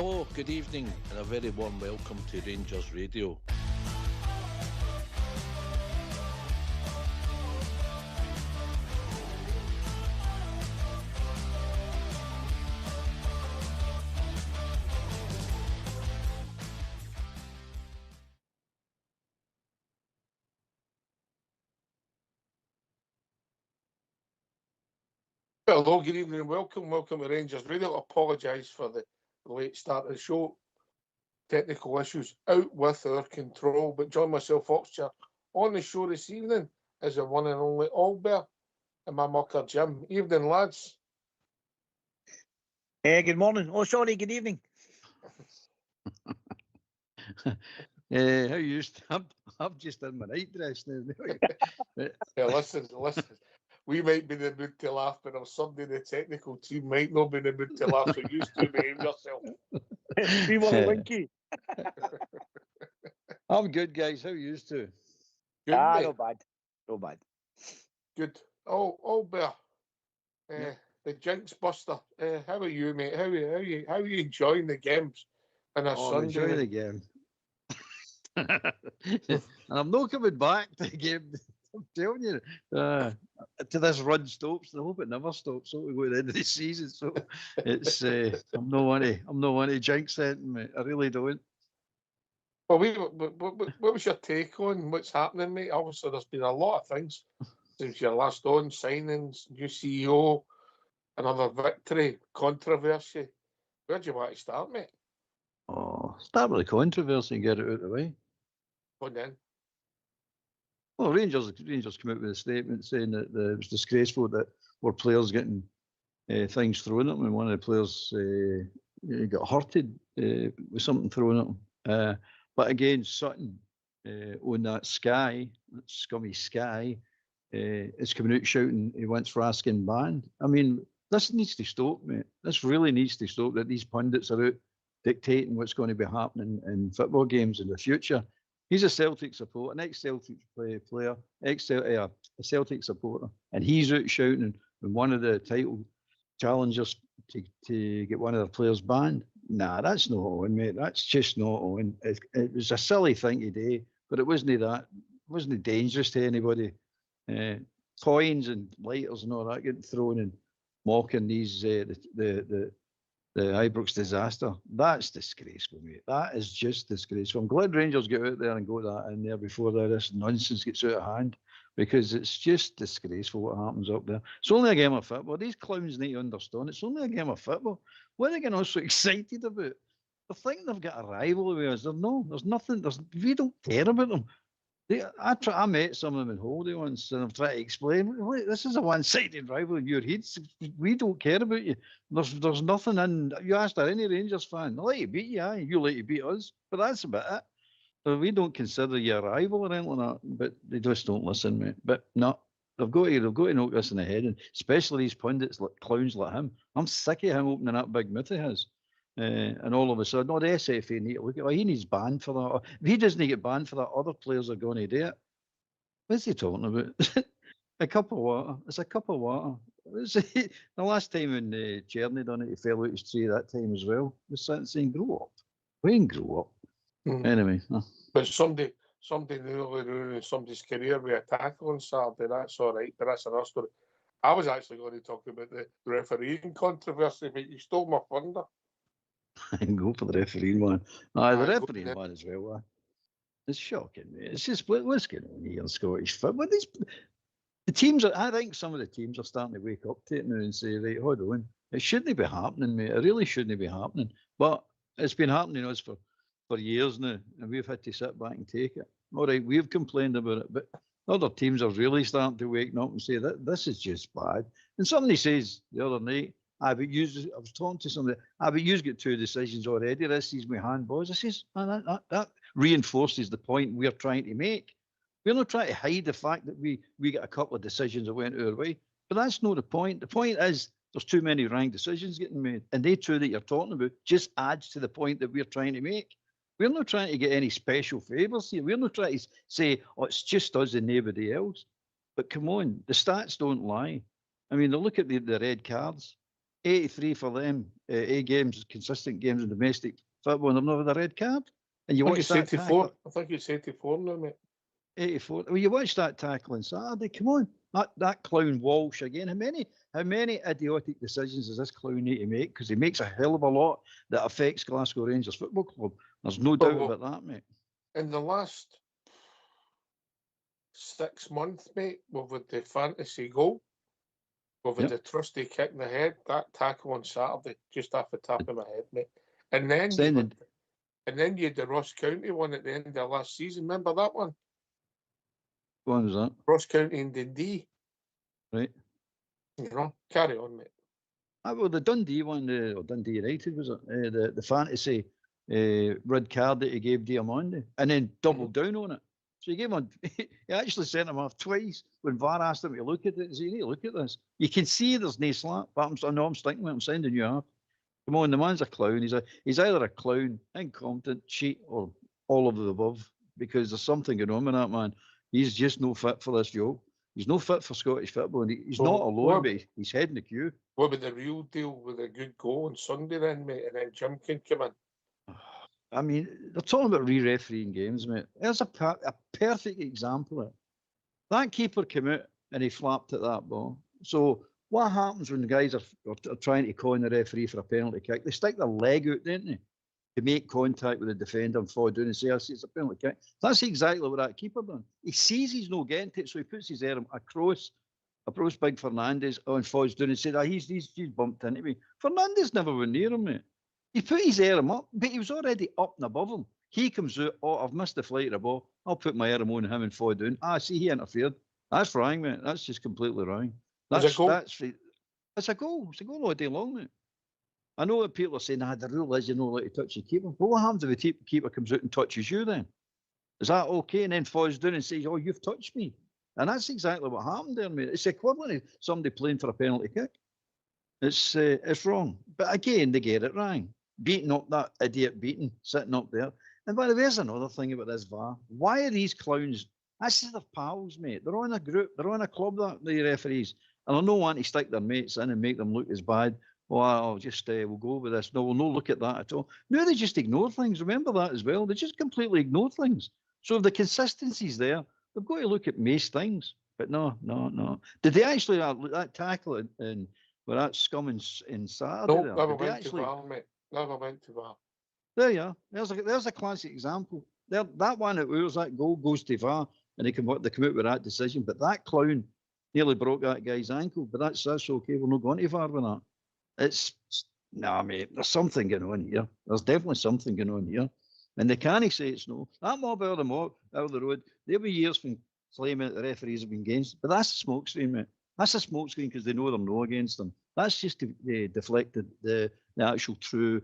Hello, good evening, and a very warm welcome to Rangers Radio. Hello, good evening and welcome. Welcome to Rangers Radio. I apologise for the late start of the show. Technical issues out with our control. But join myself, Foxchair, on the show this evening is the one and only Albert and my mucker Jim. Evening, lads. Hey, good morning. Oh, sorry, good evening. How you? I'm just in my night dress now. Yeah, listen. We might be in the mood to laugh, but if somebody in the technical team might not be in the mood to laugh, so you two behave yourself. We want a winky. I'm good, guys. How you to? Good, mate. No bad. No bad. Good. Oh, Albert, the Jinx Buster. How are you, mate? How are you enjoying the games on a I'm enjoying Sunday? the game. And I'm not coming back to the game. I'm telling you, to this run stops. I hope it never stops. So we go to the end of the season. So it's I'm no one to jinx it, mate. I really don't. Well, what was your take on what's happening, mate? Obviously, there's been a lot of things since your last on signings, new CEO, another victory, controversy. Where do you want to start, mate? Oh, start with the controversy and get it out of the way. Go on then. Well, Rangers came out with a statement saying that it was disgraceful that were players getting things thrown at them, and one of the players got hurted with something thrown at him. But again, Sutton on that scummy Sky, is coming out shouting he wants Raskin banned. I mean, this needs to stop, mate. This really needs to stop, that these pundits are out dictating what's going to be happening in football games in the future. He's a Celtic supporter, an ex-Celtic player, a Celtic supporter, and he's out shouting when one of the title challengers to get one of their players banned. Nah, that's not on, mate. That's just not on. It was a silly thing to do, but it wasn't dangerous to anybody. Coins and lighters and all that getting thrown and mocking these the Ibrox disaster. That's disgraceful, mate. That is just disgraceful. I'm glad Rangers get out there and go that in there before this nonsense gets out of hand, because it's just disgraceful what happens up there. It's only a game of football. These clowns need to understand it's only a game of football. What are they getting all so excited about? They're thinking they've got a rivalry with us. There's nothing. We don't care about them. I met some of them in holiday once, and I'm trying to explain, "Wait, this is a one-sided rivalry in your heads. We don't care about you. There's nothing in. You asked any Rangers fan, they like to beat you, aye. You like to beat us, but that's about it. So we don't consider you a rival or anything like that. But they just don't listen, mate. But no, they've got to knock this in the head, and especially these pundits, like clowns like him. I'm sick of him opening that big mouth of his. And all of a sudden, the SFA need to look at he needs banned for that. If he doesn't get banned for that, other players are going to do it. What's he talking about? A cup of water. It's a cup of water. The last time when Cherny done it, he fell out his tree that time as well. We're sitting saying, grow up. We can grow up. Anyway. But somebody nearly ruined somebody's career with a tackle on Saturday. That's all right, but that's another story. I was actually going to talk about the refereeing controversy, but you stole my thunder. Go for the refereeing one. The refereeing one as well. It's shocking, mate. It's just what's going on here in Scottish football. The teams I think some of the teams are starting to wake up to it now and say, right, hold on, it shouldn't be happening, mate. It really shouldn't be happening. But it's been happening to us for years now, and we've had to sit back and take it. All right, we've complained about it, but other teams are really starting to wake up and say that this is just bad. And somebody says the other night, I was talking to somebody, but you've got 2 decisions already this season with handballs. I says, that reinforces the point we're trying to make. We're not trying to hide the fact that we got a couple of decisions that went our way, but that's not the point. The point is there's too many wrong decisions getting made, and they 2 that you're talking about just adds to the point that we're trying to make. We're not trying to get any special favours here. We're not trying to say, oh, it's just us and nobody else. But come on, the stats don't lie. I mean, look at the red cards. 83 for them, 8 games, consistent games in domestic football, and they've never had a red card. And you I think watch it's that 84. tackle, I think it's 84 now, mate. 84. Well, you watch that tackle on Saturday. Come on, that clown Walsh again. How many idiotic decisions does this clown need to make? Because he makes a hell of a lot that affects Glasgow Rangers Football Club. There's no doubt about that, mate. In the last 6 months, mate, we've had the fantasy goal. We've had the trusty kick in the head. That tackle on Saturday, just off the top of my head, mate. And then you had the Ross County one at the end of last season. Remember that one? What one was that? Ross County and Dundee. Right. You know, carry on, mate. Well, the Dundee one, or Dundee United, was it? The fantasy red card that he gave Diamande, and then doubled down on it. So he gave him, he actually sent him off twice when VAR asked him to look at it and say, you need to look at this. You can see there's no slap, but I'm sticking with it, I'm sending you off. Come on, the man's a clown. He's either a clown, incompetent, cheat, or all of the above, because there's something going on with that man. He's just no fit for this job. He's no fit for Scottish football, and he's not alone, but he's heading the queue. What about the real deal with a good goal on Sunday then, mate, and then Jim can come in? I mean, they're talking about re-refereeing games, mate. There's a perfect example of it. That keeper came out and he flapped at that ball. So what happens when the guys are trying to con the referee for a penalty kick? They stick their leg out, don't they, to make contact with the defender and fall down and say, I see it's a penalty kick. That's exactly what that keeper done. He sees he's no getting to it, so he puts his arm across Big Fernandez and falls down and said, he's bumped into me. Fernandez never went near him, mate. He put his arm up, but he was already up and above him. He comes out, I've missed the flight of the ball. I'll put my arm on him and fall down. See, he interfered. That's wrong, mate. That's just completely wrong. It's a goal. It's a goal all day long, mate. I know that people are saying, the rule is you're not allowed to touch the keeper. But what happens if the keeper comes out and touches you then? Is that okay? And then falls down and says, you've touched me. And that's exactly what happened there, mate. It's equivalent of somebody playing for a penalty kick. It's wrong. But again, they get it wrong. Beating up that idiot sitting up there. And by the way, there's another thing about this VAR. Why are these clowns? That's their pals, mate. They're on a group. They're on a club, the referees. And they're not wanting to stick their mates in and make them look as bad. We'll go with this. No, we'll not look at that at all. No, they just ignore things. Remember that as well. They just completely ignore things. So if the consistency's there, they've got to look at most things. But no. Did they actually that tackle in where that scum in Saturday? No, never went to VAR, mate. Never went to VAR. There you are. There's a classic example. That one that was that goal goes to VAR, and they come out with that decision. But that clown nearly broke that guy's ankle. But that's okay. We're not going to VAR with that. Mate. There's something going on here. There's definitely something going on here, and they can't say it's no. That mob out of the road. There'll be years from claiming that the referees have been against, but that's a smokescreen, mate. That's a smokescreen because they know they're no against them. That's just deflected the actual true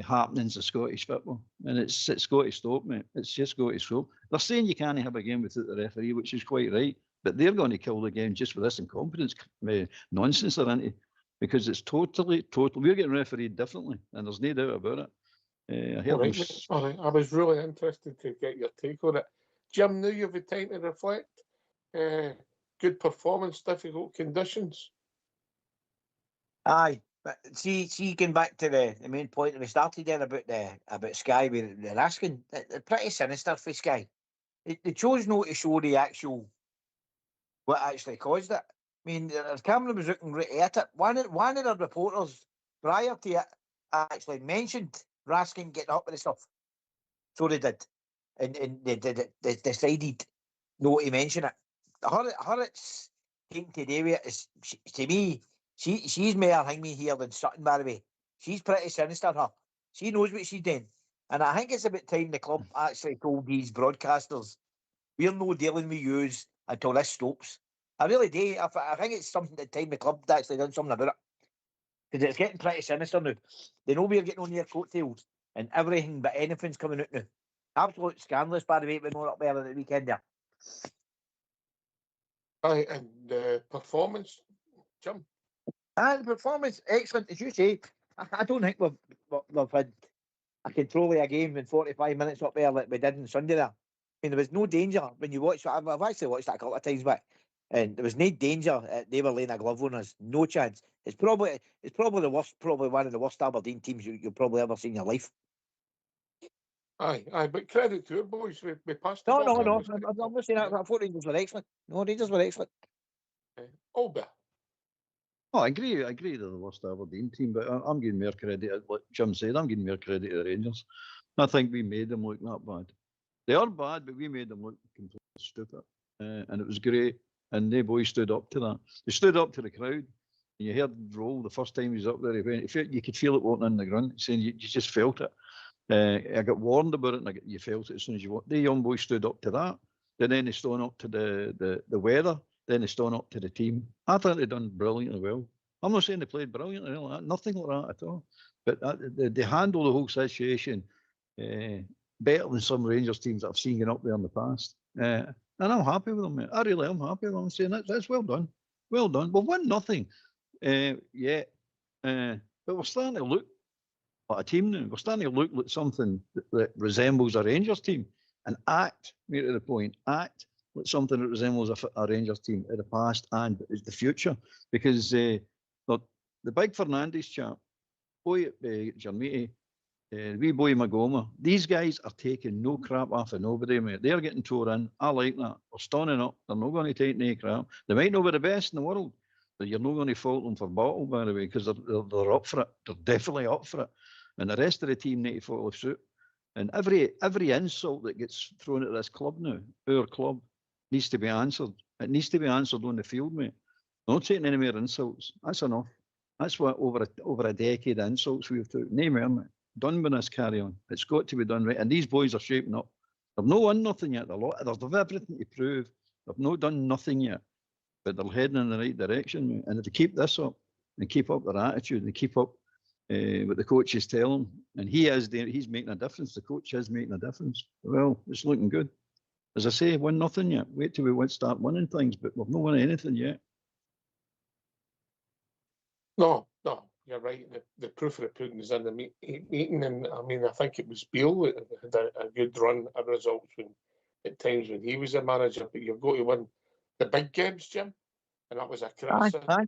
happenings of Scottish football. And it's got to stop, mate. It's just got to stop. They're saying you can't have a game without the referee, which is quite right. But they're going to kill the game just for this incompetence nonsense they're into. Because it's totally, we're getting refereed differently. And there's no doubt about it. All right. I was really interested to get your take on it. Jim, now you've had time to reflect. Good performance, difficult conditions. Aye, but see, going back to the main point that we started there about Sky, they're asking, they're pretty sinister for Sky. They chose not to show the actual what actually caused it. I mean, their camera was looking right at it. One of the reporters prior to it actually mentioned Raskin getting up with the stuff, so they did, and they decided not to mention it. Her it's came today with it is to me. She's more hanging here than Sutton, by the way. She's pretty sinister, her. She knows what she's doing. And I think it's about time the club actually told these broadcasters, we're no dealing with yous until this stops. I really do. I think it's something that time the club actually done something about it. Because it's getting pretty sinister now. They know we're getting on their coattails and everything but anything's coming out now. Absolute scandalous, by the way, when we were up there at the weekend there. Aye, and the performance, Jim? The performance, excellent. As you say, I don't think we've had a control of a game in 45 minutes up there like we did on Sunday there. I mean, there was no danger when you watch it. I've actually watched that a couple of times, but and there was no danger. They were laying a glove on us, no chance. It's probably the worst, probably one of the worst Aberdeen teams you've probably ever seen in your life. Aye, but credit to it, boys. We passed the No, ball. I'm not saying that. I thought Rangers were excellent. No, Rangers were excellent. Albert. Oh, I agree they're the worst Aberdeen team, but I'm giving more credit, like Jim said, I'm giving more credit to the Rangers. I think we made them look that bad. They are bad, but we made them look completely stupid. And it was great. And they boys stood up to that. They stood up to the crowd. And you heard Roll the first time he was up there. You could feel it walking in the grunt, saying you just felt it. I got warned about it, and you felt it as soon as you walked. The young boys stood up to that. Then they stood up to the weather. Then they stood up to the team. I thought they'd done brilliantly well. I'm not saying they played brilliantly, nothing like that at all. But they handled the whole situation better than some Rangers teams that I've seen up there in the past. And I'm happy with them, mate. I really am happy with them. I'm saying that's well done. Well done. We've won nothing yet. But we're starting to look like a team now. We're starting to look like something that resembles a Rangers team and act, near to the point, act like something that resembles a Rangers team in the past and the future. Because look, the big Fernandes chap, boy at Jermiti, wee boy Magoma, these guys are taking no crap off of nobody, mate. They're getting tore in. I like that. They're standing up. They're not going to take no crap. They might not be the best in the world, but you're not going to fault them for bottle, by the way, because they're up for it. They're definitely up for it. And the rest of the team need to follow suit. And every insult that gets thrown at this club now, our club, needs to be answered. It needs to be answered on the field, mate. Not taking any more insults. That's enough. That's what over a decade of insults we've took. No more, mate. Done with this carry on. It's got to be done right. And these boys are shaping up. They've not won nothing yet. They've everything to prove. They've not done nothing yet. But they're heading in the right direction, mate. And if they keep this up and keep up their attitude and keep up what the coaches tell them, and he's making a difference. The coach is making a difference. Well, it's looking good. As I say, won nothing yet. Wait till we start winning things, but we've not won anything yet. No, you're right. The proof of the pudding is in the meeting, and I mean, I think it was Beale that had a good run of results at times when he was a manager. But you've got to win the big games, Jim, and that was a criticism.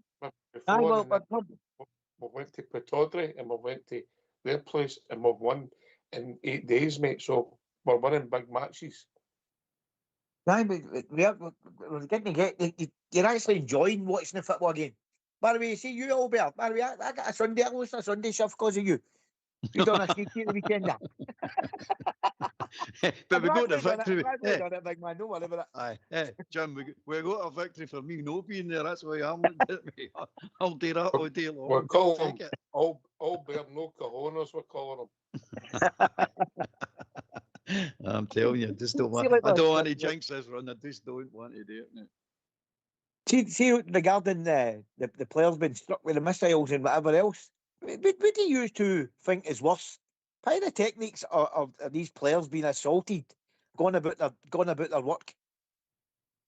We went to Pataudry and we went to their place and we've won in 8 days, mate. So we're winning big matches. Aye, but we're getting to get. You're actually enjoying watching the football game. By the way, see you, Albert. By the way, I got a Sunday. I lost a Sunday shift because of you. You done a sneaky at the weekend. But we got a victory. Done it, big man. Don't worry about it. Aye, Jim, we got a victory for me not being there. That's why I'm looking at me. I'll do that all day long. We're calling him Albert no cojones. We're calling him. I'm telling you, just don't want. I don't want to jinx this run. I just don't want to do it. Mate. See, regarding the players being struck with the missiles and whatever else, what do you two think is worse? Pyrotechnics of these players being assaulted, going about their work.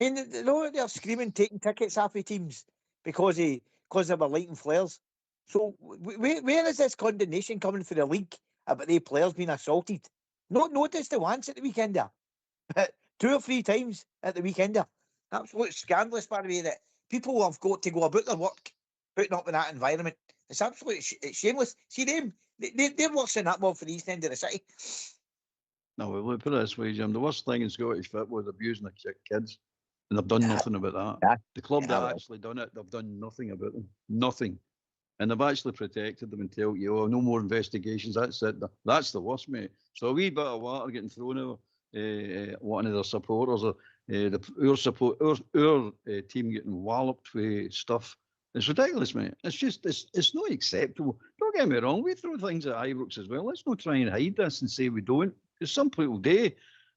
I mean, they're screaming, taking tickets off of teams because they were lighting flares. So where is this condemnation coming for the league about the players being assaulted? Not noticed the once at the weekend there, but 2 or 3 times at the weekend there. Absolute scandalous, by the way, that people have got to go about their work, putting up in that environment. It's absolutely it's shameless. See them, they're worse than that mob for the east end of the city. No, we'll put it this way, Jim. The worst thing in Scottish football is abusing the kids, and they've done nothing about that. Yeah. The club that actually done it, they've done nothing about them. Nothing. And they've actually protected them and tell you, oh, no more investigations. That's it. That's the worst, mate. So a wee bit of water getting thrown over one of their supporters, or our team getting walloped with stuff. It's ridiculous, mate. It's just, it's not acceptable. Don't get me wrong. We throw things at Ibrox as well. Let's not try and hide this and say we don't, because some people do.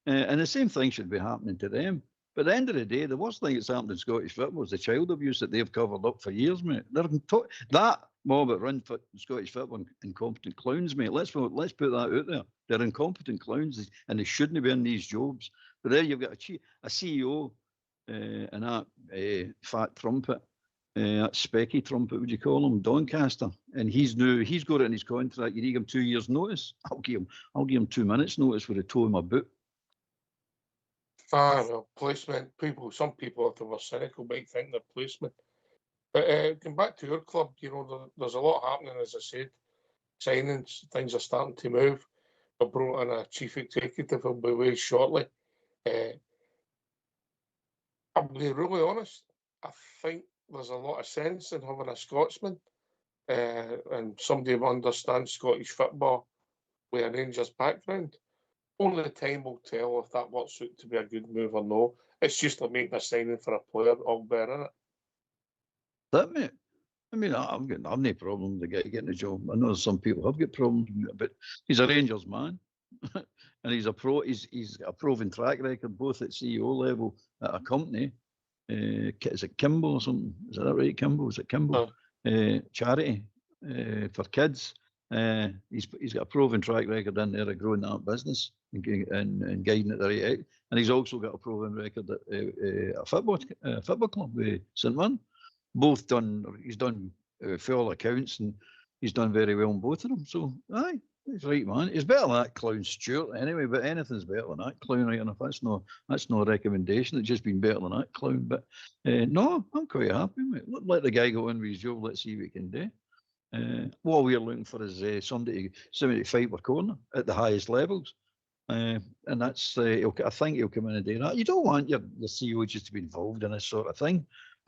And the same thing should be happening to them. But at the end of the day, the worst thing that's happened in Scottish football is the child abuse that they've covered up for years, mate. That mob that run Scottish football, incompetent clowns, mate. Let's put that out there. They're incompetent clowns, and they shouldn't be in these jobs. But there you've got a CEO and that fat trumpet, that specky trumpet, would you call him, Doncaster, and he's got it in his contract. You need him 2 years' notice. I'll give him 2 minutes' notice with a toe in my boot. Well, placement. Some people, if they were cynical, might think they're placement. But going back to your club, there's a lot happening, as I said. Signings, things are starting to move. We brought in a chief executive who'll be away shortly. I'll be really honest. I think there's a lot of sense in having a Scotsman and somebody who understands Scottish football with a Rangers background. Only time will tell if that works out to be a good move or no. It's just like making a signing for a player, all better, isn't it? That, mate. I mean, I've no problem with the guy getting a job. I know some people have got problems with it, but he's a Rangers man. And he's a pro. He's got a proven track record, both at CEO level at a company. Is it Kimball or something? Is that right, Kimball? Is it Kimball? Charity for kids. He's got a proven track record in there of growing that business and guiding it the right out. And he's also got a proven record at a football club with St Mirren. Both done. He's done full accounts and he's done very well in both of them. So aye. He's right, man. He's better than that clown Stewart anyway, but anything's better than that clown, right enough. That's no a recommendation. It's just been better than that clown. But no, I'm quite happy, mate. Let the guy go in with his job. Let's see what he can do. What we're looking for is somebody to fight for corner at the highest levels. And that's, I think he'll come in and do that. You don't want your CEO just to be involved in this sort of thing.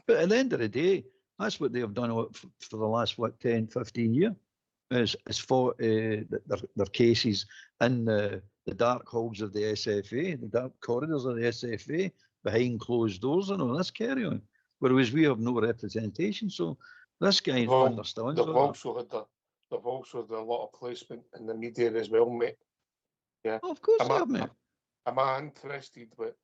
But at the end of the day, that's what they have done for the last, 10, 15 years. Is fought their cases in the dark halls of the SFA, the dark corridors of the SFA, behind closed doors and all this carry on. Whereas we have no representation. So this guy understands. They've also had a lot of placement in the media as well, mate. Yeah, of course they have, mate. Am I interested with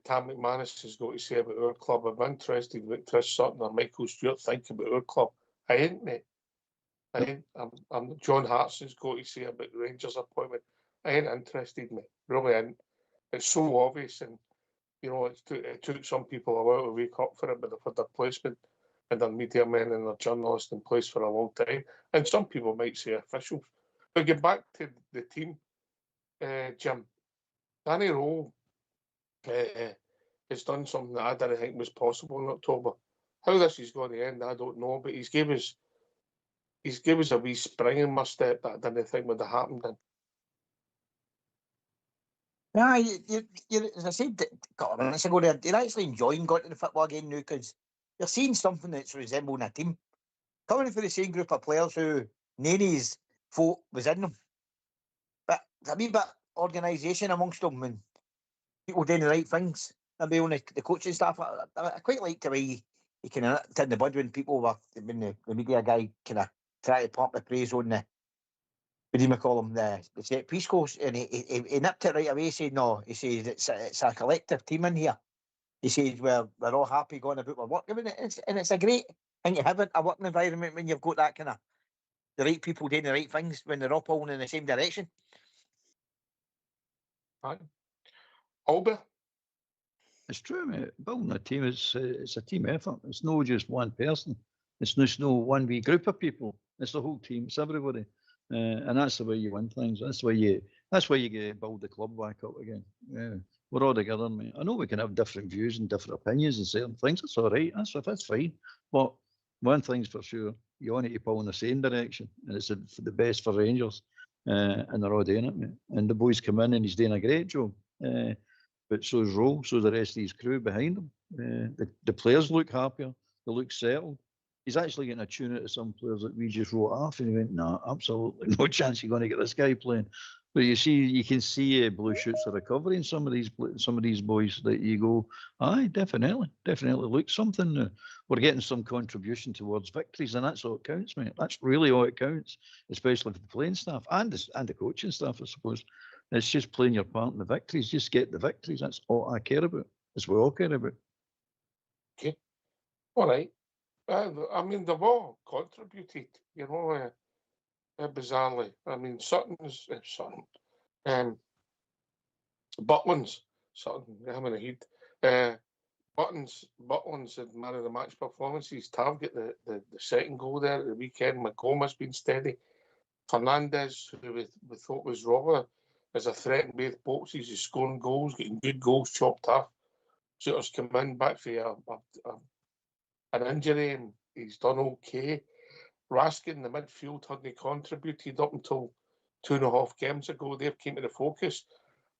Tam McManus has got to say about our club? I'm interested with Chris Sutton or Michael Stewart think about our club. I ain't, mate. I'm John Hartson's got to say about the Rangers appointment. I ain't interested, mate. Really ain't. It's so obvious, and it took some people a while to wake up for it, but they've had their placement and their media men and their journalists in place for a long time. And some people might say officials. But get back to the team, Jim. Danny Rowe has done something that I didn't think was possible in October. How this is going to end, I don't know, but he's gave us a wee spring in my step that I didn't think would have happened then. Yeah, as I said a couple of minutes ago, you're actually enjoying going to the football game now because you're seeing something that's resembling a team. Coming for the same group of players who Naney's folk was in them. But there's a wee bit organisation amongst them and people doing the right things. Maybe on the coaching staff. I quite like the way he kind of nipped in the bud when the media guy kind of tried to pump the praise on the, what do you call him, the set piece goals, and he nipped it right away. He said, no, he says it's a collective team in here. He says we're all happy going about our work. I mean, it's a great thing to have a working environment when you've got that kind of the right people doing the right things when they're all pulling in the same direction. Right. Albert? It's true, mate. Building a team it's a team effort. It's not just one person. It's just no one wee group of people. It's the whole team. It's everybody, and that's the way you win things. That's the way you build the club back up again. Yeah, we're all together, mate. I know we can have different views and different opinions and certain things. That's all right. That's fine. But one thing's for sure, you all need to pull in the same direction, and it's the best for Rangers, and they're all doing it, mate. And the boys come in, and he's doing a great job. But so's Rowe, so's the rest of his crew behind him. The players look happier. They look settled. He's actually getting a tune out of some players that we just wrote off, and he went, "No, absolutely no chance you're going to get this guy playing." But you can see blue shoots of recovery in some of these boys that you go, "Aye, definitely look something. We're getting some contribution towards victories, and that's all it counts, mate. That's really all it counts, especially for the playing staff and the coaching staff, I suppose." It's just playing your part in the victories. Just get the victories. That's all I care about. That's what we all care about. Okay. All right. I mean, they've all contributed, bizarrely. I mean, Butland's, I'm in a heat. Butland's had man of the match performances. Tav get the second goal there at the weekend. McComa's been steady. Fernandez, who we thought was robber, as a threat in both boxes. He's scoring goals, getting good goals chopped off. Shooter's come in back for an injury and he's done okay. Raskin in the midfield hadn't contributed up until 2.5 games ago. They've came to the focus.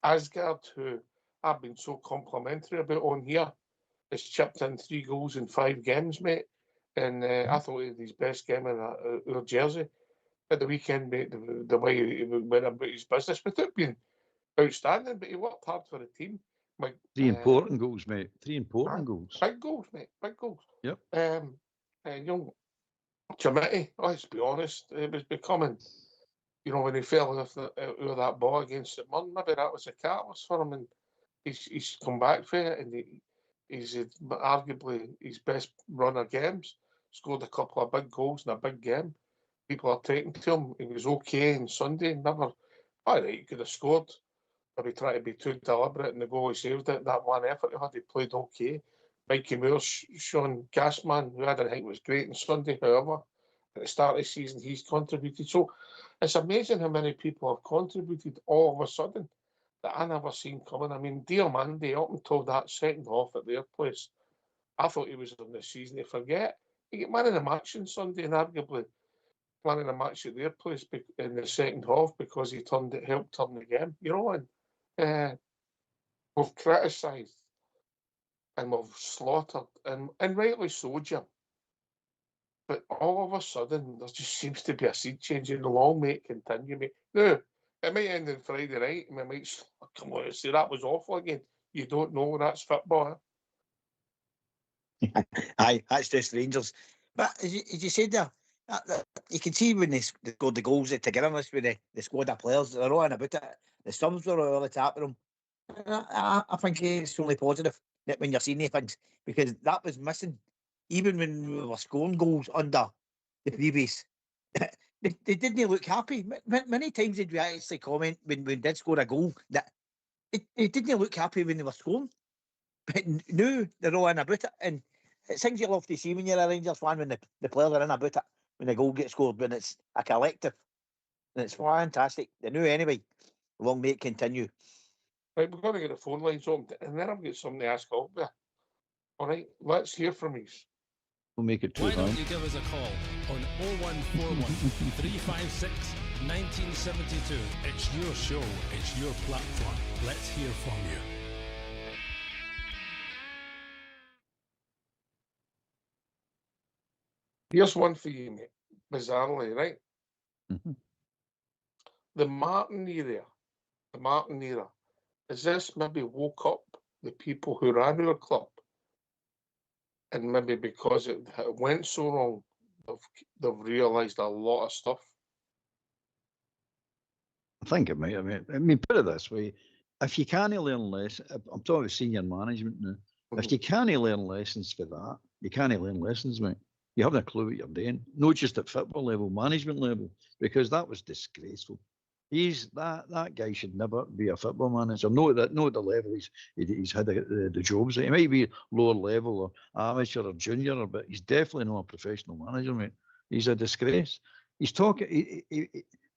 Asgard, who I've been so complimentary about on here, has chipped in 3 goals in 5 games, mate. And I thought he had his best game in our jersey at the weekend, mate. The way he went about his business without being outstanding, but he worked hard for the team. Like, 3 important goals, mate. 3 important goals. Big goals, mate. Big goals. Yep. Young Chimity, let's be honest, it was becoming, when he fell out of that ball against St Mirren, maybe that was a catalyst for him, and he's come back for it, and he's arguably his best run of games. Scored a couple of big goals in a big game. People are taking to him. He was okay on Sunday. Never, all right, he could have scored. Maybe try to be too deliberate, and the goal he saved it. That one effort he had, he played okay. Mikey Moore, Sean Gassman, who I didn't think was great on Sunday, however, at the start of the season, he's contributed. So it's amazing how many people have contributed all of a sudden that I never seen coming. I mean, Diomande, up until that second half at their place, I thought he was on the season to forget. He got man in the match on Sunday, and arguably man in the match at their place in the second half because he helped turn the game. And we've criticised and we've slaughtered, and rightly so, Jim. But all of a sudden, there just seems to be a seed change, and the long may continue. Now, it might end on Friday night, and we might come on and say that was awful again. You don't know, that's football. Aye, that's just Rangers. But as you said there, you can see when they scored the goals, the togetherness with the squad of players, they're all in about it. The subs were all at the top of them. I think it's only positive that when you're seeing these things, because that was missing. Even when we were scoring goals under the previous, they didn't look happy. Many times did we actually comment when we did score a goal that it didn't look happy when they were scoring. But now they're all in about it. And it's things you love to see when you're a Rangers fan, when the players are in about it, when the goal gets scored, when it's a collective. And it's fantastic. They knew anyway. Long may it continue. Right, we're going to get the phone lines on, and then I've got something to ask up there. All right, let's hear from you. We'll make it 2 Why don't rounds. you give us a call on 0141 356 1972. It's your show, it's your platform. Let's hear from you. Here's one for you, mate. Bizarrely, right? Mhm. The Martin era. Is this maybe woke up the people who ran our club? And maybe because it went so wrong, they've realised a lot of stuff. I think it might. I mean, put it this way: if you can't learn lessons, I'm talking about senior management now. If you can't learn lessons for that, you can't learn lessons, mate. You haven't a clue what you're doing. Not just at football level, management level, because that was disgraceful. That guy should never be a football manager. Not at the level he's had the jobs. He might be lower level or amateur or junior, but he's definitely not a professional manager, mate. He's a disgrace. He's talking.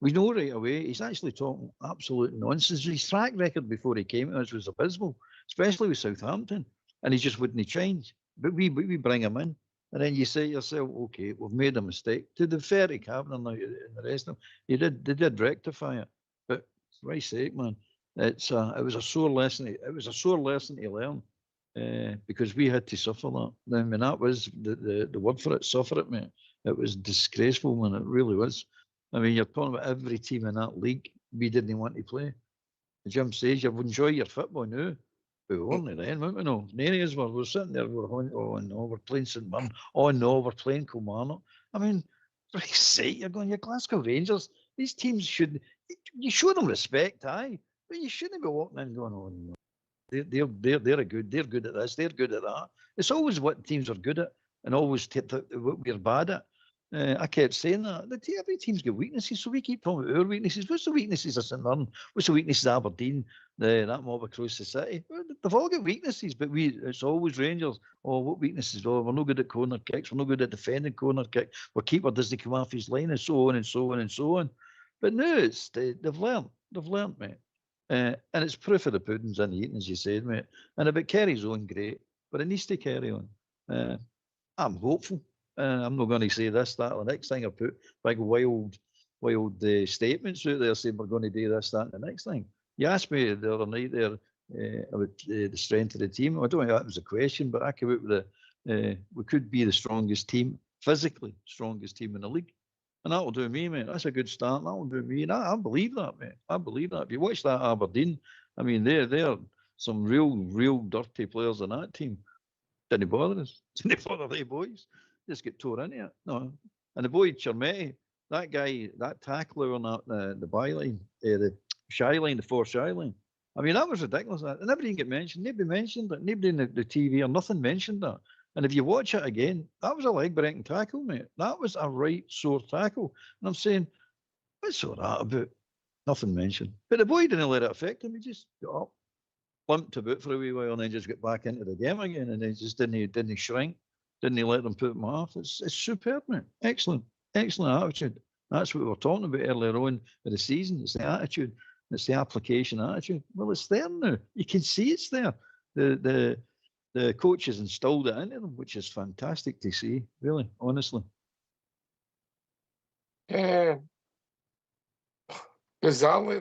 We know right away he's actually talking absolute nonsense. His track record before he came to us was abysmal, especially with Southampton, and he just wouldn't change. But we bring him in. And then you say to yourself, okay, we've made a mistake. To the fair to Kavanagh and the rest of them, they did rectify it. But for Christ's sake, man, it was a sore lesson. It was a sore lesson to learn because we had to suffer that. I mean, that was the word for it, suffer it, mate. It was disgraceful, man. It really was. I mean, you're talking about every team in that league we didn't want to play. Jim says you enjoy your football now. We weren't then, weren't we? No, none of us were. We're sitting there, we're playing St Mirren. Oh no, we're playing Kilmarnock. I mean, for Christ's sake, you're Glasgow Rangers. These teams you show them respect, aye, but you shouldn't be walking in going, oh no, they're good at this, they're good at that. It's always what teams are good at, and always what we're bad at. I kept saying that. Every team's got weaknesses, so we keep talking about our weaknesses. What's the weaknesses of St Mirren? What's the weaknesses of Aberdeen? That mob across the city. Well, they've all got weaknesses, but it's always Rangers. Oh, what weaknesses? Oh, we're no good at corner kicks. We're no good at defending corner kick. Our keeper doesn't come off his line, and so on and so on and so on. But no, they've learned. They've learned, mate. And it's proof of the pudding's in the eating, as you said, mate. And if it carries on, great. But it needs to carry on. I'm hopeful. I'm not going to say this, that, or the next thing. I put big wild statements out there saying we're going to do this, that, and the next thing. You asked me the other night there about the strength of the team. I don't think that was a question, but I came out with we could be the strongest team, physically strongest team in the league. And that'll do me, mate. That's a good start. That'll do me. And I believe that, mate. I believe that. If you watch that Aberdeen, I mean, they're some real dirty players in that team. Didn't bother us. Didn't bother the boys. Just get tore into it. No. And the boy Chermetti, that guy, that tackler on that the byline, the shy line, the fourth shy line. I mean, that was ridiculous. And nobody didn't get mentioned. Nobody mentioned it. Nobody in the TV or nothing mentioned that. And if you watch it again, that was a leg-breaking tackle, mate. That was a right sore tackle. And I'm saying, what's all that about? Nothing mentioned. But the boy didn't let it affect him. He just got up, limped about for a wee while, and then just got back into the game again. And then just didn't shrink, didn't let them put him off. It's superb, mate. Excellent attitude. That's what we were talking about earlier on in the season. It's the attitude. It's the application attitude. Well, it's there now. You can see it's there. The coach has installed it into them, which is fantastic to see, really, honestly. Bizarrely,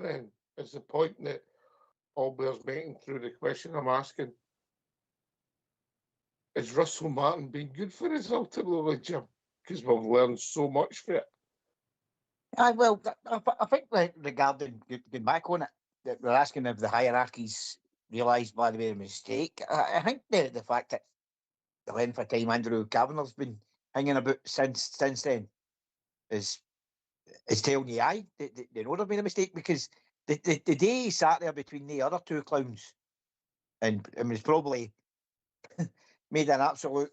then, is the point that Albert's making through the question I'm asking. Is Russell Martin being good for us ultimately, Jim? Because we've learned so much from it. Well, I think regarding going back on it, that we're asking if the hierarchies realised by the way a mistake. I think the fact that the length of time Andrew Kavanagh's been hanging about since then is telling you they know there's been a mistake, because the day he sat there between the other two clowns and was probably made an absolute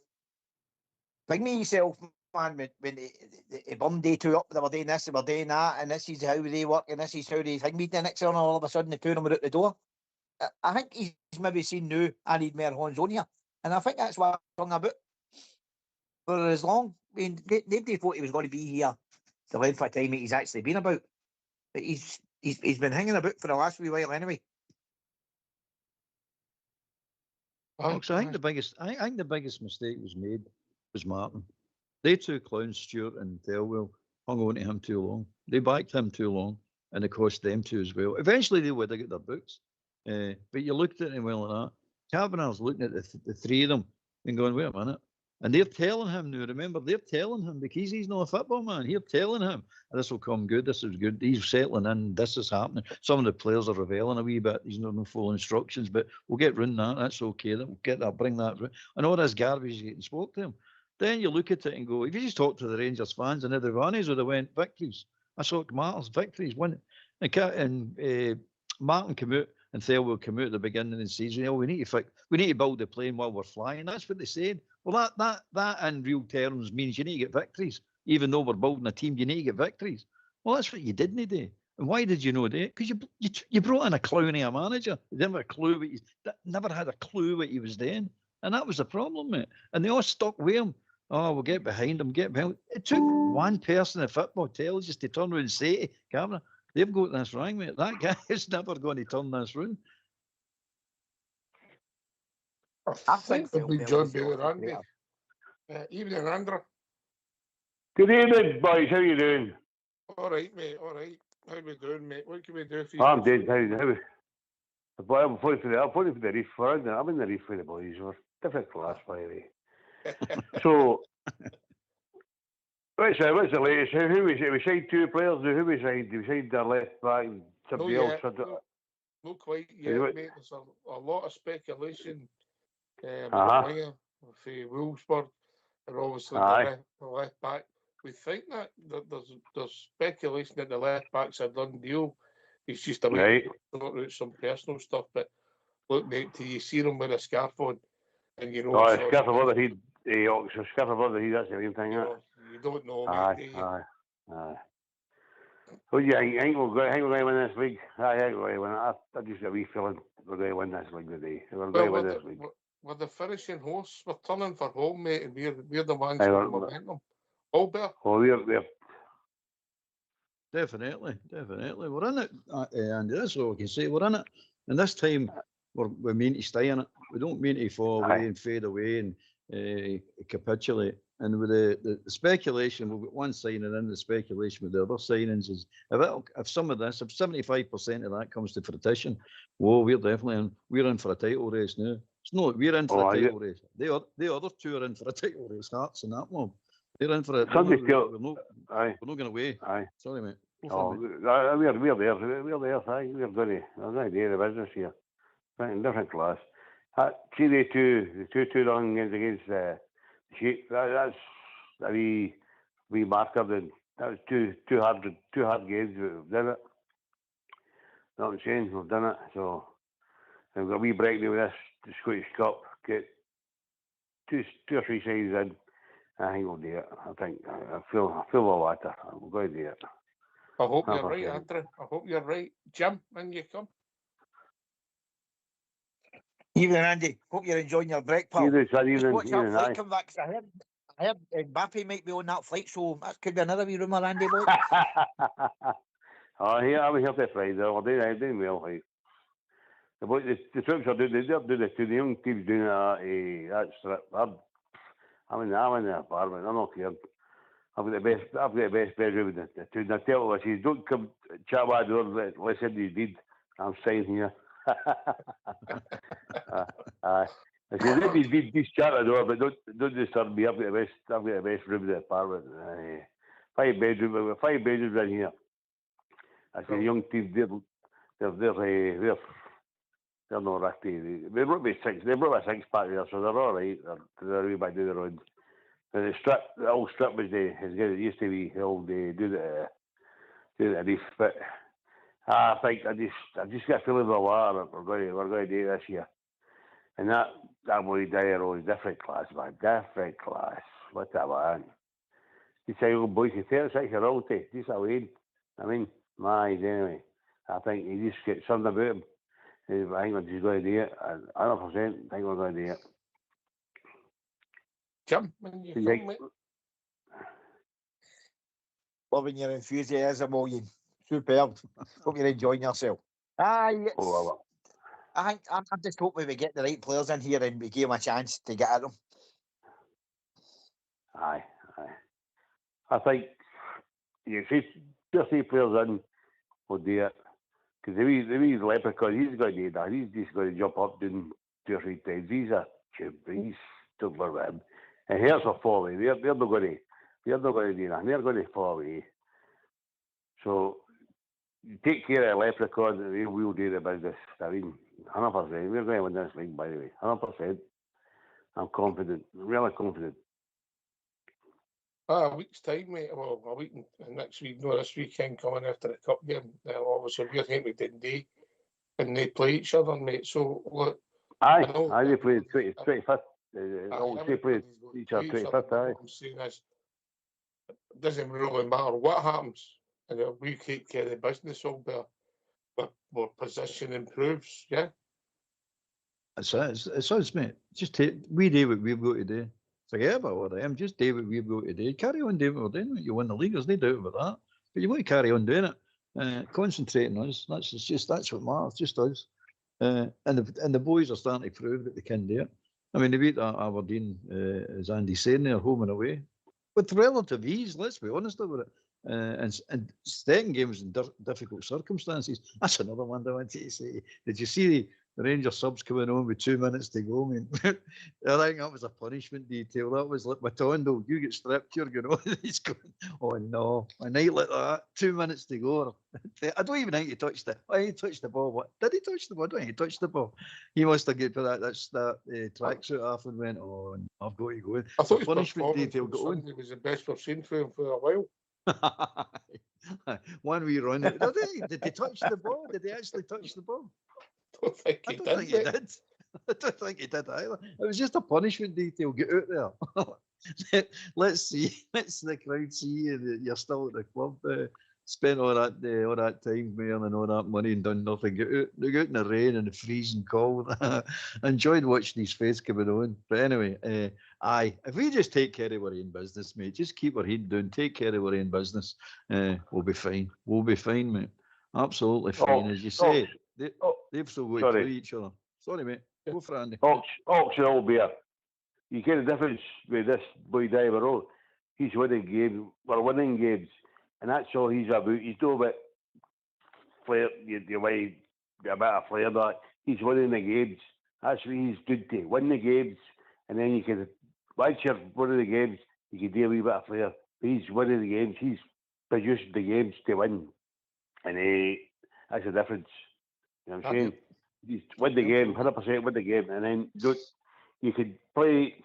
thing of himself, man, when he bummed day two up, they were doing this, they were doing that, and this is how they work, and this is how they think. The next one, all of a sudden, the two of them are out the door. I think he's maybe seen now I need more hands on here. And I think that's why I hung about for as long. I mean, nobody thought he was going to be here the length of time he's actually been about. But he's been hanging about for the last wee while anyway. So I think the biggest mistake was made was Martin. They two clowns, Stewart and Thelwell, hung on to him too long. They backed him too long, and it cost them too as well. Eventually they would have got their books. But you looked at him well like that. Kavanagh's looking at the three of them and going, wait a minute. And they're telling him now, remember, they're telling him, because he's not a football man, they're telling him, this will come good, this is good, he's settling in, this is happening. Some of the players are reveling a wee bit, he's not going to follow instructions, but we'll get round that, that's okay, we'll get that, bring that round. And all this garbage is getting spoke to him. Then you look at it and go, if you just talk to the Rangers fans and everyone would have went, victories. I saw Martin's victories, win. And Martin came out, and Thelwell came out at the beginning of the season. Oh, we need to build the plane while we're flying. That's what they said. Well, that in real terms means you need to get victories. Even though we're building a team, you need to get victories. Well, that's what you didn't do. And why did you know that? Because you brought in a clown of a manager. He never had a clue what he was doing. And that was the problem, mate. And they all stuck with him. Oh, we'll get behind him, get behind him. It took one person in football intelligence to turn around and say to Kavanagh, they've got this wrong, mate. That guy is never going to turn this round. I think it'll be John Bailey Randy. Evening, Andrew. Good evening, boys. How you doing? All right, mate. All right. How we doing, mate? What can we do for you? I'm dead. I'm phoning for the reef. I'm in the reef with the boys. We're different class, by the way. So, what's the latest? Who we signed two players. Who we signed? We signed their left back. Somebody else. Not quite yet, mate. There's a lot of speculation. For Wolfsburg, and obviously the left back. We think that there's speculation that the left back's a done deal. He's just a way to sort out some personal stuff. But look, mate, till you see him with a scarf on, and you know. Oh, a scarf above the head. A scarf above the head. That's the main thing. You don't know, mate. Aye. So yeah, I think we're going to win this league. I think we're going to win. I just got a wee feeling we're going to win this league today. We're going to win this league. We're the finishing hosts. We're turning for home, mate, and we're the ones with momentum. Albert? Oh, Definitely. We're in it, Andy. That's all we can say. We're in it, and this time we mean to stay in it. We don't mean to fall away and fade away and capitulate. And with the speculation, we've got one signing in. The speculation with the other signings is if some of this, if 75% of that comes to fruition, we're definitely in. We're in for a title race now. It's not we're in for a title race. The other two are in for a title race. Hearts and that mob. They're in for it. We're not going away. Aye. Sorry, mate. Oh, we're there. We're there. Aye, we're going to do the business here. Right, different class. See the two run against the Sheep. That's a wee marker. Then that was two hard games. We've done it. Not what I'm saying. We've done it. So we've got a wee break now with this the Scottish Cup. Get two or three sides in. I think we'll do it. I feel the latter. We're going to do it. I hope you're right, Andrew. I hope you're right. Jim, when you come. Evening, Andy. Hope you're enjoying your break, pal. Just watch that flight come back. I heard Mbappe might be on that flight, so that could be another wee rumour, Andy. Boy. Oh, yeah, I was here this Friday. I'm doing well. The troops are doing the young teams doing that strip. I'm in the apartment. I'm not caring. I've got the best bedroom with the two. Now tell us, you don't come chat my door. Listen, you did. I'm staying here. If you let me be chat the door, but don't disturb me. I've got the best room in the apartment. 5 bedrooms in here. I say young team, they're not rusty. They brought me 6-pack there, so they're all right. They're a wee bit down the road. And the old strip was it used to be the old do the reef, but I think I just got a feeling of the water. We're going to do this year, and that boy Dyer is different class, man. Different class. What a man! You say old boys, he's 36-year-old, just a win. I mean, anyway. I think he just gets something about him. I think we're just going to do it. 100%. I think we're going to do it. Jim, when you come, mate. Loving your enthusiasm, William. Superb. Hope you're enjoying yourself. Yes. I'm just hoping we get the right players in here and we give them a chance to get at them. Aye. I think you see 2 or 3 players in will do it. Because the wee leprechaun, he's going to do that. He's just going to jump up doing 2 or 3 times. He's a tube. He's still with him. And here's a fall away. They're not going to do that. They're going to fall away. So you take care of the leprechaun, and we'll do the business. I mean, 100%. We're going to win this league, by the way. 100%. I'm confident. I'm really confident. A week's time, mate. Well, a week and next week, no, this weekend coming after the cup game. Obviously, we're going to Dundee, and they play each other, mate. So, look. Aye, they play 25th. They play each other 25th, aye. What I'm saying is, it doesn't really matter what happens, and if we take care of the business all there, our position improves, yeah? It's us, mate. Just we do what we've got to do. Forget about what I am. Just do what we've got to do. Carry on doing what we're doing. You win the league, there's no doubt about that. But you've got to carry on doing it. Concentrating on us. That's what matters. Just us. And the boys are starting to prove that they can do it. I mean, they beat Aberdeen, as Andy's saying, they're home and away with relative ease. Let's be honest about it. And second game was in difficult circumstances. That's another one I wanted to say. Did you see the Rangers subs coming on with 2 minutes to go? I mean, I think that was a punishment detail. That was like Matondo. You get stripped, you're going on. He's going, oh no, a night like that, 2 minutes to go. I don't even think he touched it. Oh, he touched the ball. What? Did he touch the ball? I don't think he touched the ball. He must have get for that tracksuit off and went, oh, I've got to go. I thought his punishment detail got on. It was the best we've seen for him for a while. One wee run. Did he touch the ball? Did he actually touch the ball? I don't think he did. I don't think he did either. It was just a punishment detail. Get out there. Let's see. Let's the crowd see that you're still at the club. spent all that time there and all that money and done nothing. Got out in the rain and the freezing cold. Enjoyed watching his face coming on. But anyway, aye, if we just take care of our own business, mate, just keep our head down, take care of our own business, we'll be fine. We'll be fine, mate. Absolutely fine. As you say, they've still got to play each other. Sorry, mate. Go for Andy. Auction all beer. You get the difference with this boy Diver. He's winning games. We're winning games, and that's all he's about. He's no bit flair. You might a bit of flair, but he's winning the games. That's what he's good to win the games, and then you can once you're winning the games, you can do a wee bit of flair. But he's winning the games. He's produced the games to win, and that's the difference. You know what I'm saying? He's win the game, 100% win the game, and then you could play.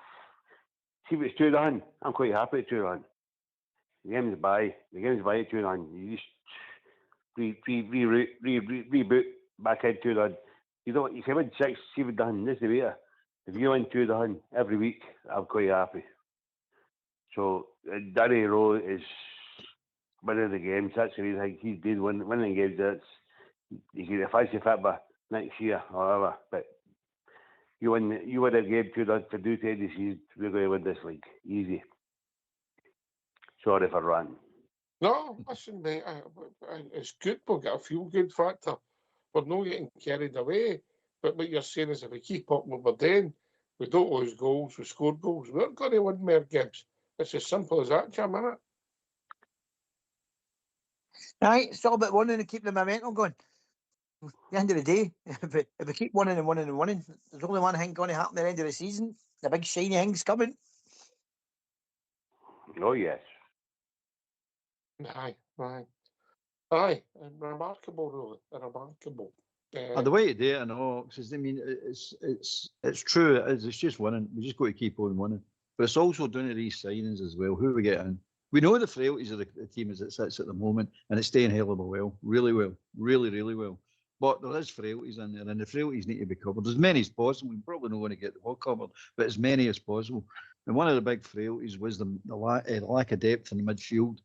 See if it's 2-0. I'm quite happy at 2-0. The game's by at 2-0. You just reboot back in 2-0. You can win 6-7-0. This is the way. If you win 2-0 every week, I'm quite happy. So Danny Rowe is winning the games. That's the reason he's been winning games. That's you get a fancy fit by next year or whatever. But you win a game 2-0 for due to any season. We're going to win this league easy. Sorry for ranting. No, listen, mate, it's good. We'll get a feel-good factor. We're not getting carried away. But what you're saying is if we keep up what we're doing, we don't lose goals, we score goals, we're going to win more games. It's as simple as that, Jim, isn't it? Right, it's all about winning and keep the momentum going. At the end of the day, if we keep winning and winning and winning, there's only one thing going to happen at the end of the season. The big shiny thing's coming. Oh, yes. Aye. Remarkable, really. Remarkable. The way to do it, I know, because I mean, it's true. It's just winning. We just got to keep on winning. But it's also doing these signings as well. Who we get in? We know the frailties of the team as it sits at the moment, and it's staying hell of a well, really well, really, really well. But there is frailties in there, and the frailties need to be covered. As many as possible. We're probably not going to get them all covered, but as many as possible. And one of the big frailties was the lack of depth in the midfield,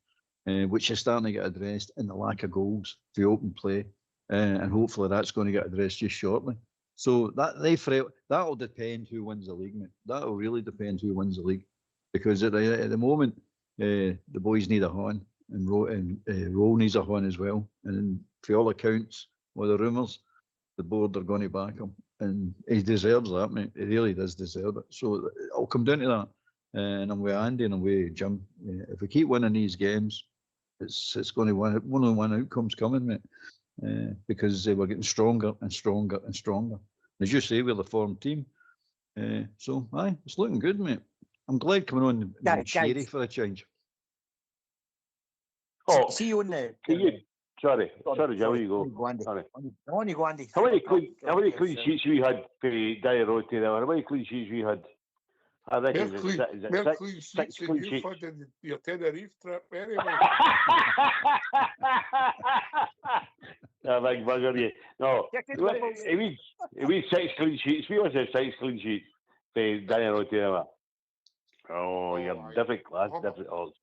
which is starting to get addressed, and the lack of goals for open play. And hopefully that's going to get addressed just shortly. So that'll depend who wins the league, mate. That'll really depend who wins the league. Because at the moment, the boys need a hand, and Rowe needs a hand as well. And for all accounts, or the rumours, the board are going to back him. And he deserves that, mate. He really does deserve it. So it'll come down to that. And I'm with Andy and I'm with Jim. If we keep winning these games, it's going to win. One outcome's coming, mate. Because we're getting stronger and stronger and stronger. As you say, we're the form team. So, aye, it's looking good, mate. I'm glad coming on and cheery for a change. Oh, see you on the. Sorry, Jim, you go. Sorry. On you go, Andy. How many clean sheets we had for Dyer Road today? How many clean sheets we had? I reckon more clean sheets than you've had in your Tenerife trip anyway. Big bugger, you. No, it means 6 clean sheets. We must have 6 clean sheets for Dyer Road today. Oh, you're different class, different odds.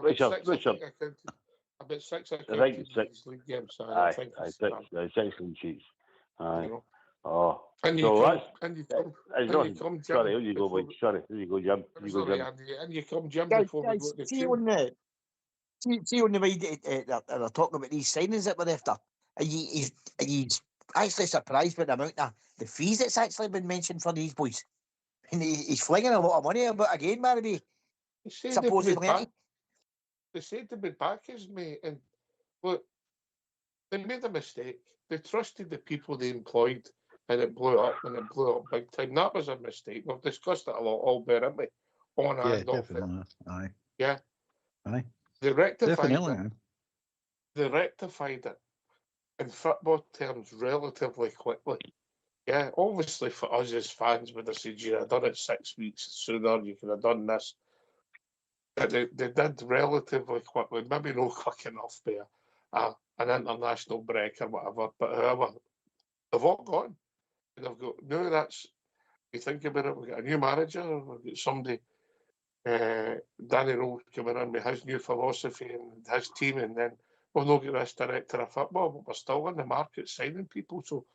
Richard. About 6 I think 6 league games. I think 6 clean sheets. Aye. Oh, and you come, Jim. Sorry, here you go, boy. Sorry, here you go, Jim. And you come, Jim, before we go to the team. See on the way they're talking about these signings that we're after. Are you actually surprised by the amount of the fees that's actually been mentioned for these boys? And he's flinging a lot of money about again, Marby. Supposedly. They said they would back us, mate. And look, they made a mistake. They trusted the people they employed, and it blew up, big time. That was a mistake. We've discussed it a lot, all bear, haven't we? On and off it. Aye. Yeah. Aye. They rectified definitely. it. They rectified it in football terms relatively quickly. Yeah, obviously for us as fans, would have said you'd have done it 6 weeks sooner, you could have done this. But they did relatively quickly, maybe not quick enough there, an international break or whatever, but however, they've all gone. And they've got, no, that's, you think about it, we've got a new manager, we've got somebody Danny Rose coming in with his new philosophy and his team, and then we'll not get this director of football, but we're still in the market signing people. So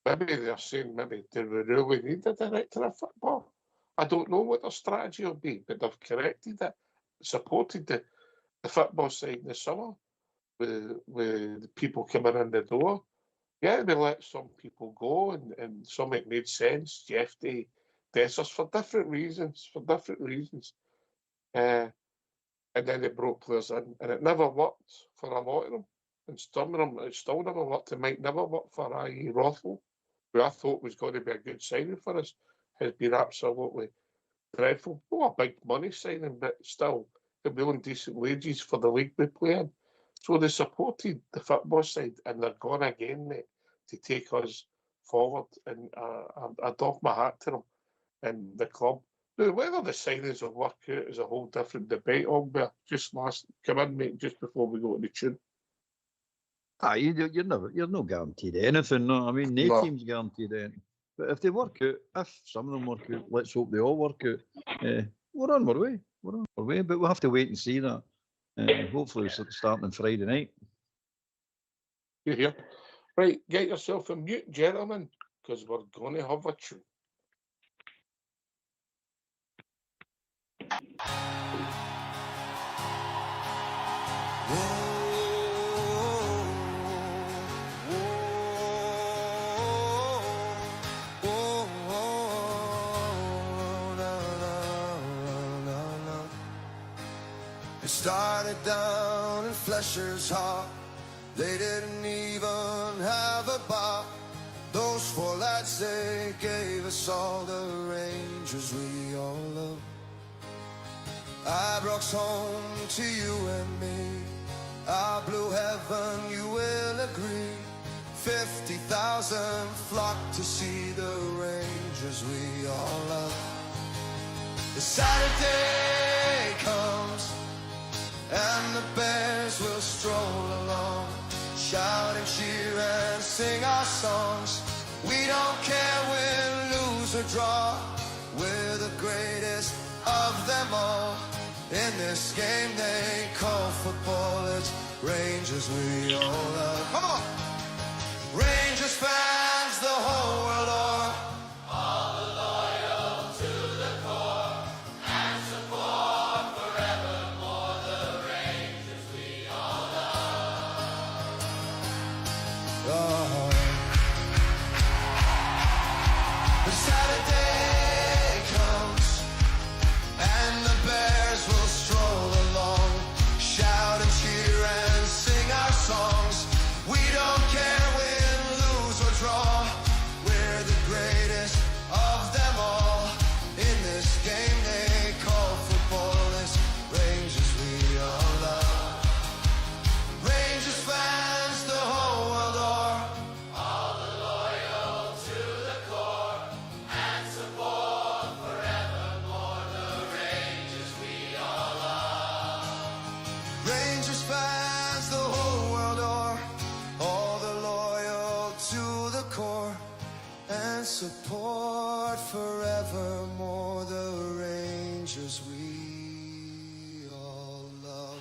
maybe they're saying, maybe do we really need a director of football? I don't know what their strategy will be, but they've corrected it, supported the football side in the summer with the people coming in the door. Yeah, we let some people go, and some it made sense. Jeff Day, Dessers, for different reasons. And then it brought players in, and it never worked for a lot of them. And some of them, it still never worked. It might never work for I.E. Rothwell, who I thought was going to be a good signing for us, has been absolutely dreadful. Oh, a big money signing, but still, they're willing decent wages for the league we play in. So they supported the football side, and they're gone again, mate, to take us forward. And I doff my hat to them and the club. Now, whether the signings will work out is a whole different debate, Ogbert. Come in, mate, just before we go to the tune. You're not guaranteed anything. No, I mean, no team's guaranteed anything. But if they work out, if some of them work out, let's hope they all work out. We're on our way. But we'll have to wait and see that. Hopefully, it's starting on Friday night. You hear? Right, get yourself a mute, gentlemen, because we're going to have a tune. It started down in Flesher's Hall. They didn't even have a bar. Those four lads, they gave us all the Rangers we all love. Ibrox home to you and me, our blue heaven, you will agree. 50,000 flocked to see the Rangers we all love. The Saturday comes and the Bears will stroll along, shout and cheer and sing our songs. We don't care win, lose or draw, we're the greatest of them all. In this game they call football, it's Rangers we all love. Come on! Rangers fans, the whole world o'er, all the loyal to the core, and support forevermore the Rangers we all love. Oh. The Saturday comes and the Bears will stroll along, shout and cheer and sing our songs. We don't care win, lose or draw, we're the greatest of them all. In this game they call football, it's Rangers we all love. Rangers fans, the whole world o'er, all the loyal to the core, and support forevermore the Rangers we all love. Rangers fans, the whole world o'er, all the loyal to the core, and support forevermore the Rangers we all love.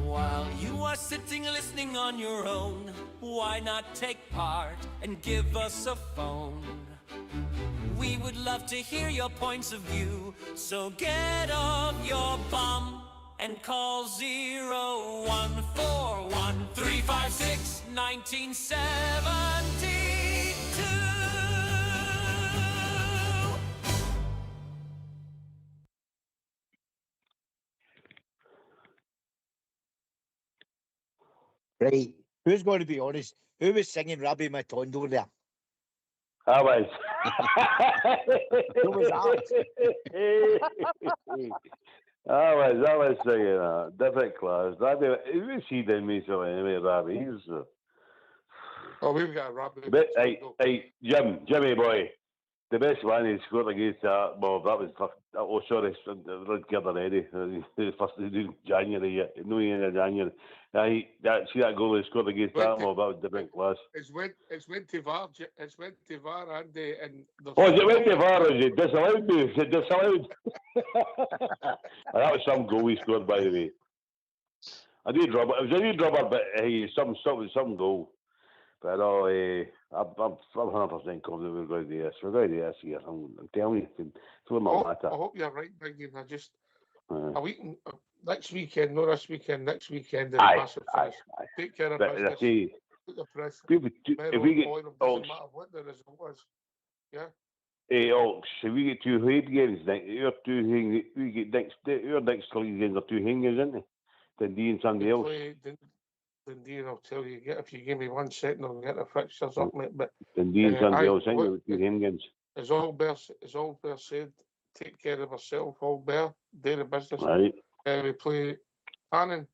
While you are sitting listening on your own, why not take part and give us a phone? We would love to hear your points of view, so get off your bum and call 0141 356 1972. Right, who's going to be honest? Who was singing Rabbi Matondo there? I was. Who was that? I was singing that. Different class. Who's he done recently anyway, Rabbi? Oh, we've got a rabbit. But, hey, Jimmy boy. the best one he scored against that was Rudgerd already. First in January, no in January. See that goal he scored against that was the big class. It's went to VAR. It's went to VAR, Andy, and it went to VAR? Is it disallowed me? Is it disallowed? That was some goal he scored, by the way. I did rubber. It was a wee rubber, but some goal. But I'm 100% confident we're going to do this. We're going to do this here. I'm telling you, it's not matter. I hope you're right, Biggie. I just a week next weekend, not this weekend. Next weekend is a massive finish. Take care of business. Put the press. If we get doesn't matter what the result is. Yeah. Hey, Ox, if we get 2 home games next, we get your next league games are 2 home games, isn't it? Dundee and somebody else. Dundee, and I'll tell you, if you give me 1 second, I'll get the fixtures up, mate. But Dundee and somebody else, I think 2 home games. As Albert said, take care of yourself, Albert. Do the business. Right. We play Annan,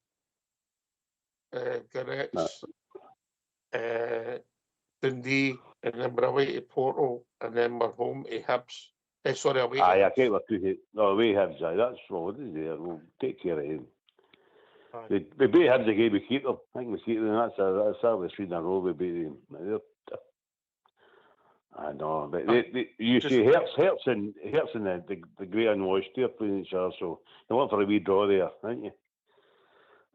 Garrett's, Dundee, and then we're away to Porto, and then we're home to Hibs. Away to I can't we're 2 away Hibs, that's what it is there. We'll take care of him. We beat Hibs the game we keep them. I think we keep them. That's how we 3 in a row we beat them. I know, but you see Hertz and the Grey Unwashed there playing each other, so they went for a wee draw there, didn't you?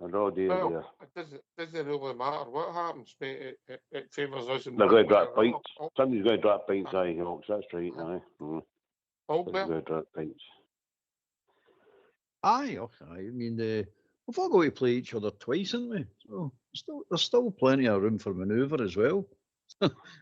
A draw there. It doesn't really matter what happens, mate. It favours us. They're going to drop pints. Somebody's going to drop pints, Hawks. That's right, aye. Albert? Going to drop pints. Aye, okay. I mean, we've all got to play each other twice, haven't we? So there's still plenty of room for manoeuvre as well.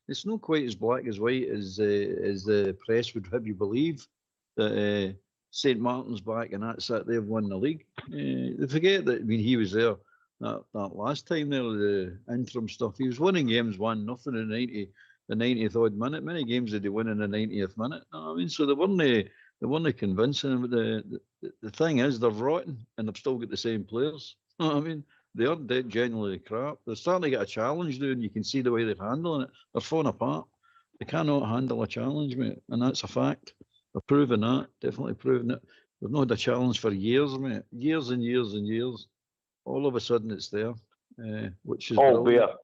It's not quite as black as white as the press would have you believe that St Martin's back and that's it. They've won the league. They forget that. I mean, he was there that last time there, the interim stuff. He was winning games 1-0 in the 90th odd minute. Many games did they win in the 90th minute. I mean, so they weren't convincing. But the thing is, they're rotten and they've still got the same players. I mean, they are dead generally crap. They're starting to get a challenge, dude, and you can see the way they're handling it. They're falling apart. They cannot handle a challenge, mate, and that's a fact. They're proving that, definitely proving it. They've not had a challenge for years, mate. Years and years and years. All of a sudden it's there, which is Albert.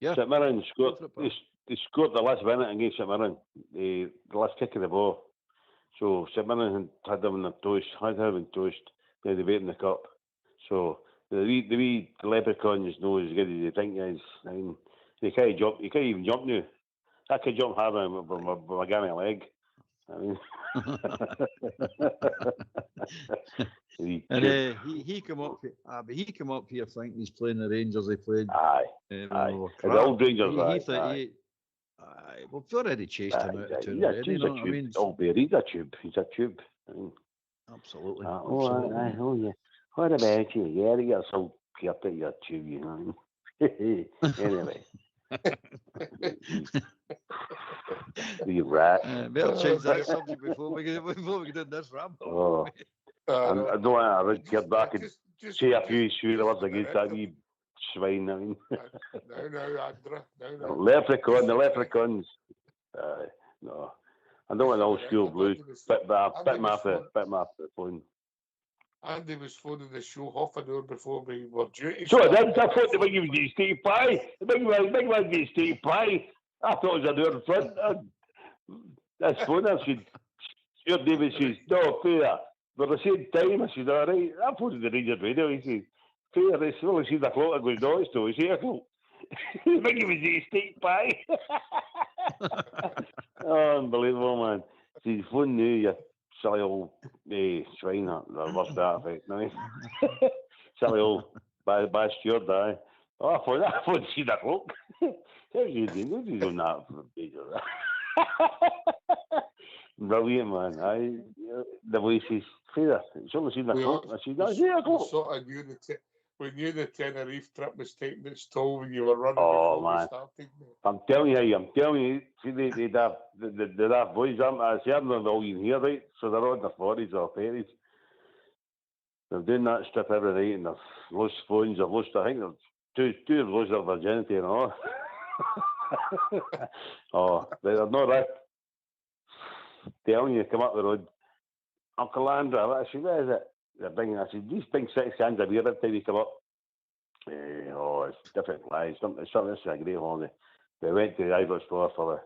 Yeah. St Mirren scored. They scored the last minute against St Mirren, the last kick of the ball. So St Mirren had them in the toast, then they beat in the cup. So the wee leprechauns know as good as they think is. I mean, they can't jump. You can't even jump now. I could jump harder with my gammy leg. I mean, and he come up. But he come up here thinking he's playing the Rangers. He played. Aye. The old Rangers. We've already chased him out of town already. He's a tube. He's a tube. I mean, absolutely. Oh yeah. What about you? Yeah, you're so cute at your tube, you know. Anyway. You rat. Better change that subject before we get in this ramble. I don't want to get back and say a few swear words against that wee swine. I mean, no. The leprechauns. No, I don't want the old school blues. Bit my off the phone. Andy was phoning the show half an hour before we were due. So I thought the big was the steak pie. The big was the steak pie. I thought it was an hour in front. That's phone. I said, your David says, no, fair. But at the same time, I said, all right. I phoned the Rangers Radio. He said, fair. It's only 6 o'clock. I goes, no, it's still 8 o'clock. The big was the steak pie. Oh, unbelievable, man. He's phone new, you silly old swine. What's that effect? No? Silly old bad steward, aye. Oh, I thought 6 o'clock. How's you doing that for the brilliant, man. The way she's fair. It's only 6 o'clock. I said, that's 8 o'clock. We knew the Tenerife trip was taking its toll when you were running. Oh, man. I'm telling you. See, they have boys, I see them all in here, right? So they're on their 40s or 30s. They're doing that strip every night and they've lost phones, they've lost, I think, two have lost their virginity and all. Oh, they're not right. telling you, come up the road, Uncle Andrew, I said, where is it? They're bringing, I said, these big 6 cans of beer every time you come up. It's different lies. This is a great holiday. We went to the Irish store for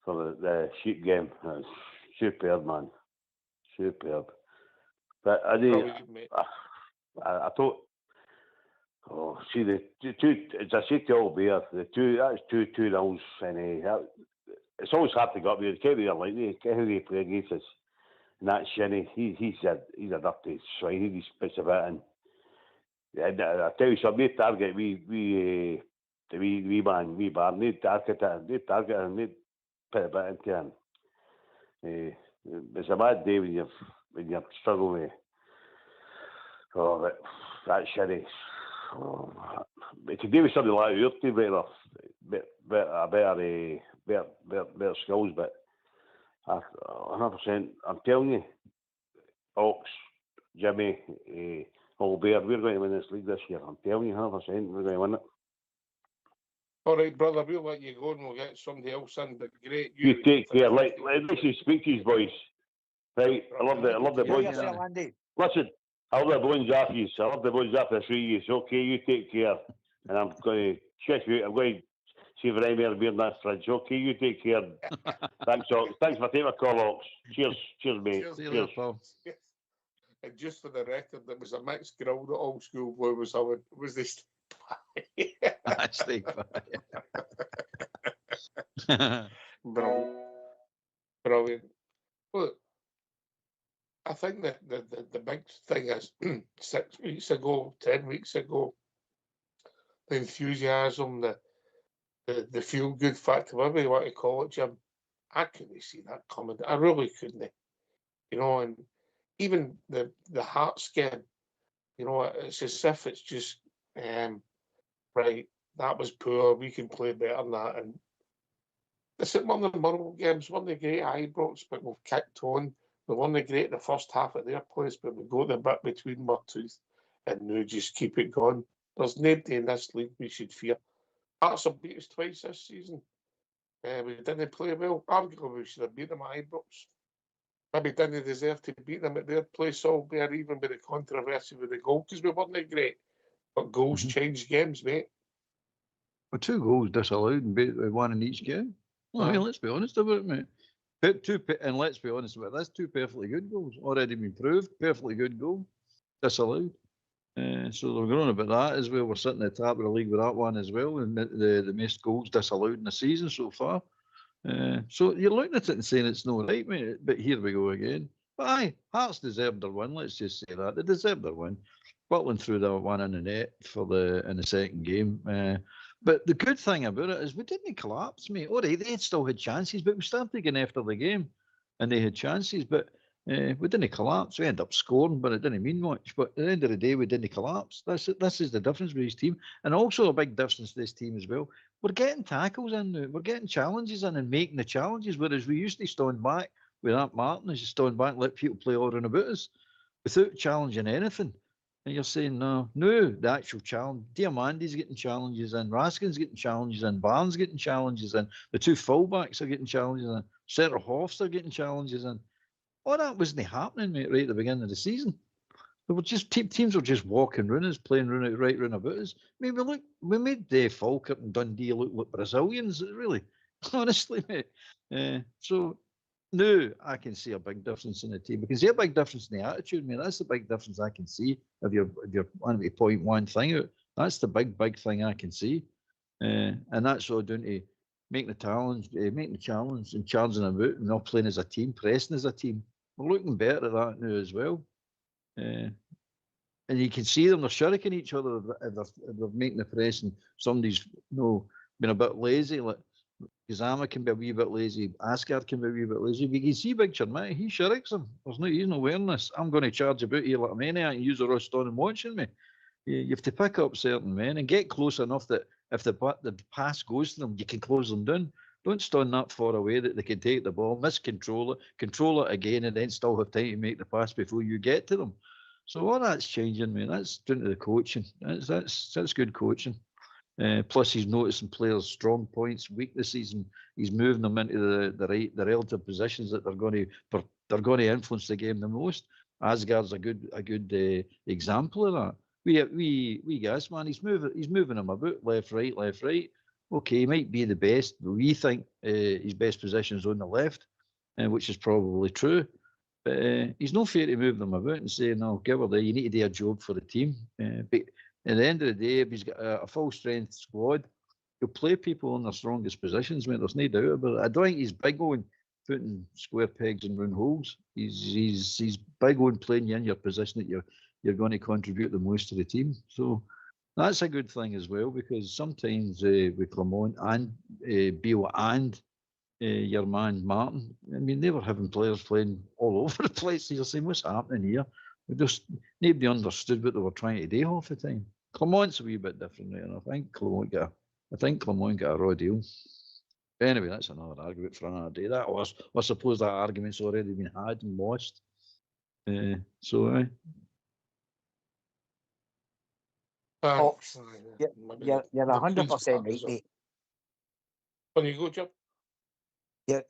the sheep game. It was superb, man. Superb. But I thought, see the two. As I said to all beer, that's 2-0, and it's always hard to go up there. Can't be like how they play against us. And that Shinny, he's a dirty swine. He spits a bit in. And I tell you something, they target we man, we bar, they target him, they put a bit into him. It's a bad day when you're struggling with that Shinny. But today with somebody like your team, better skills, but 100%, I'm telling you, Ox, Jimmy, Albert, we're going to win this league this year. I'm telling you, 100%, we're going to win it. All right, brother, we'll let you go and we'll get somebody else in, but great. You take care. Let me speak to these boys. Right, I love the boys. Listen, I love the bones after you. I love the bones after 3 years. Okay, you take care. And I'm going to check you. I'm going to see if I'm beer in that fridge. Okay, you take care. Thanks, Ox. Thanks for taking my call, Ox. Cheers, mate. Cheers. And just for the record, there was a mixed grill that Old School Blue was this. Steak Brilliant. Look, I think that the big thing is 6 weeks ago, 10 weeks ago, the enthusiasm, the feel good factor, whatever you want to call it, Jim. I couldn't see that coming. I really couldn't. And even the Hearts game, it's as if it's just right. That was poor. We can play better than that. And it's one of the Murrow games, one of the great Ibrox, but we've kicked on. We won the great the first half at their place, but we got the bit between our teeth, and now just keep it going. There's nobody in this league we should fear. Hearts have beat us twice this season. We didn't play well. Arguably, we should have beat them at Ibrox. Maybe didn't deserve to beat them at their place, albeit even with the controversy with the goal, because we weren't great. But goals change games, mate. Well, 2 goals disallowed and 1 in each game. Well, I mean, let's be honest about it, mate. And let's be honest about it, that's 2 perfectly good goals. Already been proved, perfectly good goal, disallowed. So they're going about that as well. We're sitting at the top of the league with that one as well, and the most goals disallowed in the season so far. So you're looking at it and saying it's no right, mate. But here we go again. But aye, Hearts deserved their win. Let's just say that they deserved their win. Butland threw that one in the net in the second game. But the good thing about it is we didn't collapse, mate. All right, they still had chances, but we started again after the game, and they had chances, but we didn't collapse. We ended up scoring, but it didn't mean much. But at the end of the day, we didn't collapse. This is the difference with this team, and also a big difference to this team as well. We're getting tackles in now. We're getting challenges in and making the challenges, whereas we used to stand back with that Martin, as you stand back and let people play all around about us without challenging anything. And you're saying, no, the actual challenge. Diamandi's getting challenges in, Raskin's getting challenges in, Barnes getting challenges in, the 2 fullbacks are getting challenges in, Centre Hoffs are getting challenges in. All that wasn't happening, mate, right at the beginning of the season. They were just teams were just walking around us, playing right round about us. I mean, we made Falkirk and Dundee look like Brazilians, really, honestly, mate. So now I can see a big difference in the team. We can see a big difference in the attitude, mate. That's the big difference I can see. If you're wanting to point one thing out, that's the big thing I can see. And that's all down to making the challenge and charging about and not playing as a team, pressing as a team. We're looking better at that now as well. And you can see them, they're shuriking each other if they're making the press and somebody's been a bit lazy. Like Gazama can be a wee bit lazy, Asgard can be a wee bit lazy. You can see Big Chermite, he shuriks him. He's no wearing this. I'm going to charge about here like a maniac and use the rust on and watching me. You have to pick up certain men and get close enough that if the pass goes to them, you can close them down. Don't stand that far away that they can take the ball, miscontrol it, control it again, and then still have time to make the pass before you get to them. So all that's changing, man. That's down to the coaching. That's good coaching. Plus, he's noticing players' strong points, weaknesses, and he's moving them into the relative positions that they're going to influence the game the most. Asgard's a good example of that. We guys, man, he's moving them about left, right. Okay, he might be the best, but we think his best position is on the left, which is probably true. But he's not fair to move them about and say, no, give her there, you need to do a job for the team. But at the end of the day, if he's got a full strength squad, he'll play people in their strongest positions, mate. There's no doubt about it. I don't think he's big on putting square pegs in round holes. He's big on playing you in your position that you're going to contribute the most to the team. So that's a good thing as well, because sometimes with Clement and Beale and your man Martin, I mean, they were having players playing all over the place. You're saying, what's happening here? Nobody understood what they were trying to do half the time. Clement's a wee bit different, right? And I think Clement got a raw deal. But anyway, that's another argument for another day. That was, I suppose that argument's already been had and lost. So Fox, you're 100% right, mate. When you go, Jim? You're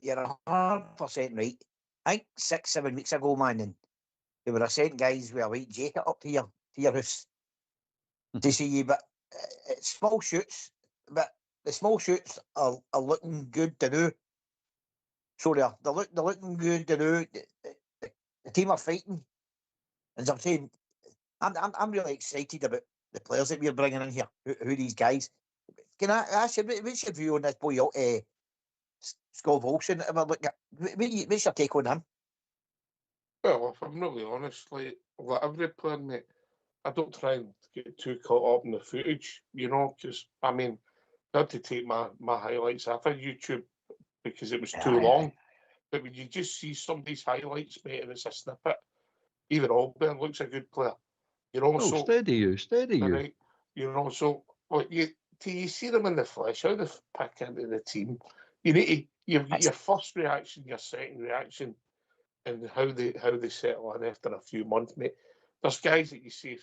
100% right. I think 6-7 weeks ago, man, and they were sending guys with a white jacket up to your house to see you, but it's small shoots. But the small shoots are looking good to do. So they're looking good to do. The team are fighting, and I'm saying, I'm really excited about the players that we're bringing in here. Who these guys? Can I ask you, what's your view on this boy, Scott Olsen? What's your take on him? Well, if I'm really honest, like every player, mate, I don't try and get too caught up in the footage, because, I mean, I had to take my highlights off of YouTube because it was too long. But when you just see somebody's highlights, mate, and it's a snippet, even Albion looks a good player. You're also steady you. Right, you're also you see them in the flesh, how they pick into the team. You need to your first reaction, your second reaction, and how they settle in after a few months, mate. There's guys that you see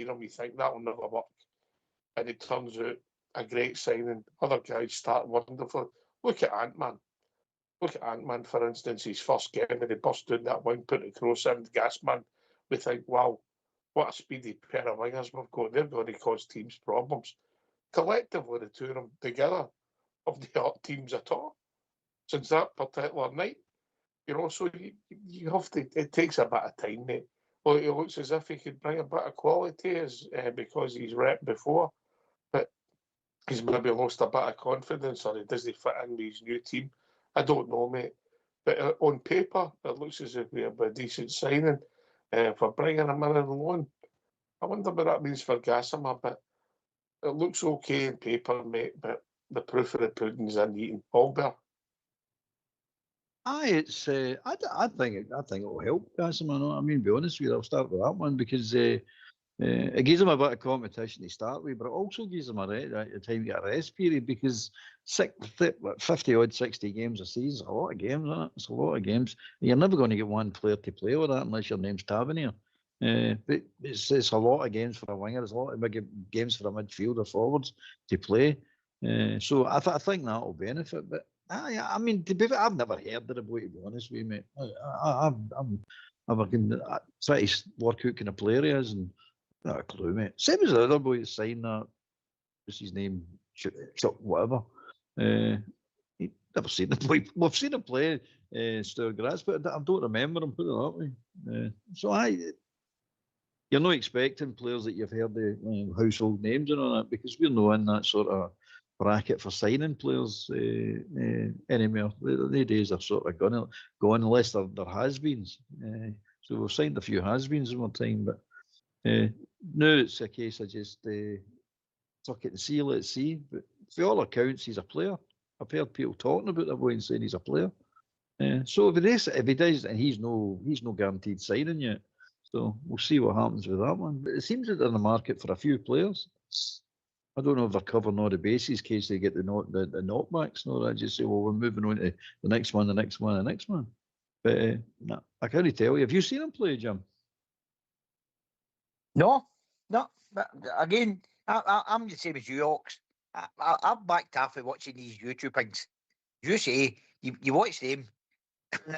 them, you think that will never work, and it turns out a great signing. Other guys start wonderfully. Look at Ant-Man. For instance, his first game, and he burst down that wing, put the cross in, Gasman. We think, wow, what a speedy pair of wingers we've got. They're going to cause teams problems. Collectively, the two of them together have the hurt teams at all since that particular night. So you have to. It takes a bit of time, mate. Well, it looks as if he could bring a bit of quality, because he's rep before, but he's maybe lost a bit of confidence, or he doesn't fit in with his new team. I don't know, mate. But on paper, it looks as if we have a decent signing for bringing him in on loan. I wonder what that means for Gassama, but it looks okay on paper, mate. But the proof of the pudding's in eating. Albert. I think it will help Gassama. I mean, to be honest with you, I'll start with that one because it gives him a bit of competition to start with, but it also gives him a time to get a rest period because 50 odd 60 games a season is a lot of games, isn't it? It's a lot of games. You're never going to get one player to play with that unless your name's Tavernier. But it's a lot of games for a winger. It's a lot of big games for a midfielder forwards to play. So I think that will benefit. But I mean, to be fair, I've never heard of the boy, to be honest with you, mate. I'm trying to work out kind of player he is, and not a clue, mate. Same as the other boy that signed that. What's his name? Whatever. Never seen the boy. We've seen him play Stuart Graz, but I don't remember him, put it that way. You're not expecting players that you've heard the household names and all that because we're not in that sort of bracket for signing players anymore. The days are sort of gone unless they're has-beens. So we've signed a few has-beens in our time, but now it's a case of just tuck it and see, let's see. But for all accounts, he's a player. I've heard people talking about the boy and saying he's a player. So if he does, and he's no guaranteed signing yet. So we'll see what happens with that one. But it seems that they're in the market for a few players. I don't know if they're covering all the bases in case they get the knockbacks. No, I just say, well, we're moving on to the next one. But no, I can't tell you. Have you seen him play, Jim? No. But again, I'm the same as you, Ox. I'm backed off of watching these YouTube things. You say you watch them.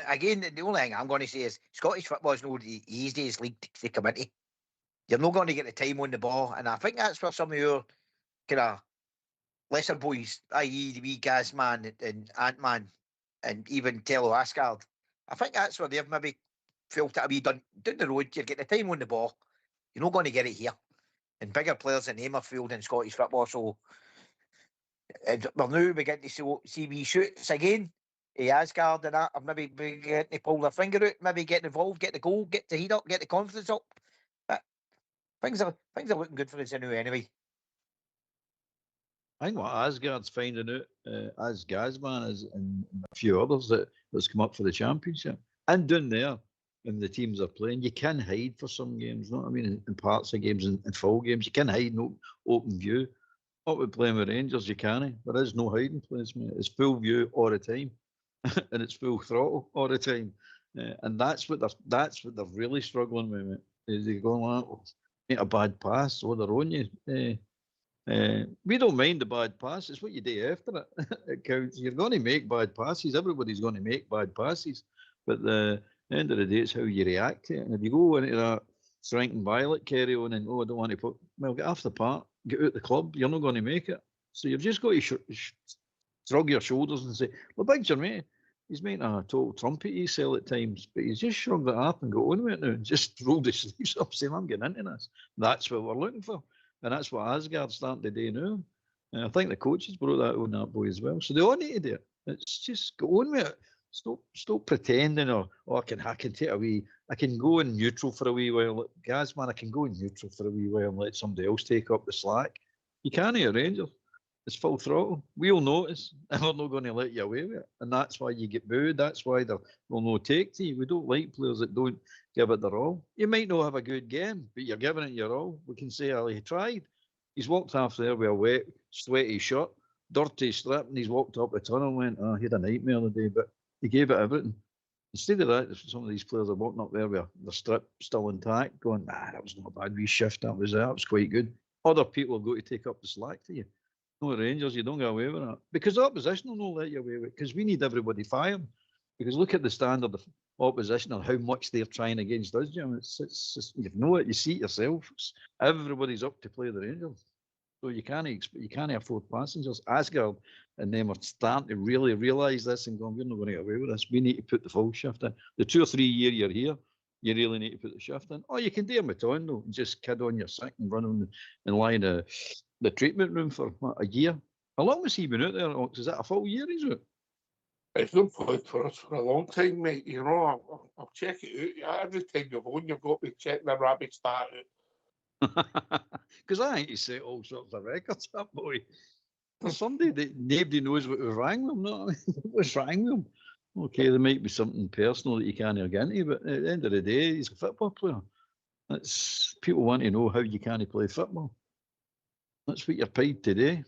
Again, the only thing I'm going to say is Scottish football is not the easiest league to come into. You're not going to get the time on the ball, and I think that's where some of your kind of lesser boys, i.e. the wee Gazman and Ant-Man and even Tello Asgard, I think that's where they've maybe felt it a wee down the road. You get the time on the ball. You're not going to get it here. And bigger players than them are field in Scottish football, so we're now beginning to see wee shoots again. Asgard and that are maybe getting to pull their finger out, maybe getting involved, get the goal, get the heat up, get the confidence up. Things are looking good for us anyway. I think what Asgard's finding out, as Gazman is, and a few others that's come up for the championship, and down there, when the teams are playing, you can hide for some games. You know what I mean? In parts of games and full games, you can hide in open view. What we're playing with Rangers, you can't. There is no hiding place, mate. It's full view all the time, and it's full throttle all the time. And that's what they're really struggling with, mate. Is they go, make a bad pass, so they're on you. We don't mind the bad pass. It's what you do after it. It counts. You're going to make bad passes. Everybody's going to make bad passes. But the end of the day, it's how you react to it. And if you go into that Frank and Violet carry on and, I don't want to put, well, get off the park, get out the club, you're not going to make it. So you've just got to shrug your shoulders and say, well, Big Jermaine, he's making a total trumpet he sell at times, but he's just shrugged it up and go on with it now and just rolled his sleeves up saying, I'm getting into this. That's what we're looking for. And that's what Asgard's starting to do now. And I think the coaches brought that on that boy as well. So they all need to do it. It's just go on with it. Stop pretending I can take a wee, I can go in neutral for a wee while. Gazman, I can go in neutral for a wee while and let somebody else take up the slack. You can't at Rangers. It's full throttle. We'll notice, and we're not going to let you away with it. And that's why you get booed. That's why there will no take to you. We don't like players that don't give it their all. You might not have a good game, but you're giving it your all. We can say, he tried. He's walked half there with a wet, sweaty shirt, dirty strip, and he's walked up the tunnel and went, he had a nightmare the day, but he gave it everything. Instead of that, some of these players are walking up there with their strip still intact, going, that was not a bad wee shift. That was quite good. Other people have got to take up the slack for you. No, Rangers, you don't get away with that. Because the opposition will not let you away with it, because we need everybody fired. Because look at the standard of opposition and how much they're trying against us, Jim. It's just, you know it, you see it yourself. Everybody's up to play the Rangers. So you can't afford passengers. Asgard and them are starting to really realise this and going, we're not going to get away with this. We need to put the full shift in. The 2 or 3 year you're here, you really need to put the shift in. Or you can do a Maton though, and just kid on your sick and run on and lie in the treatment room for a year. How long has he been out there? Is that a full year he's out? It's not played for us for a long time, mate. You know, I'll check it out. Every time you're on, you've got to check the rabbit start out. Because I think he set all sorts of records up, boy. There's somebody that nobody knows what was wrong with him. No, what's wrong with him? Okay, there might be something personal that you can't get into, but at the end of the day, he's a football player. That's people want to know how you can't play football. That's what you're paid to do.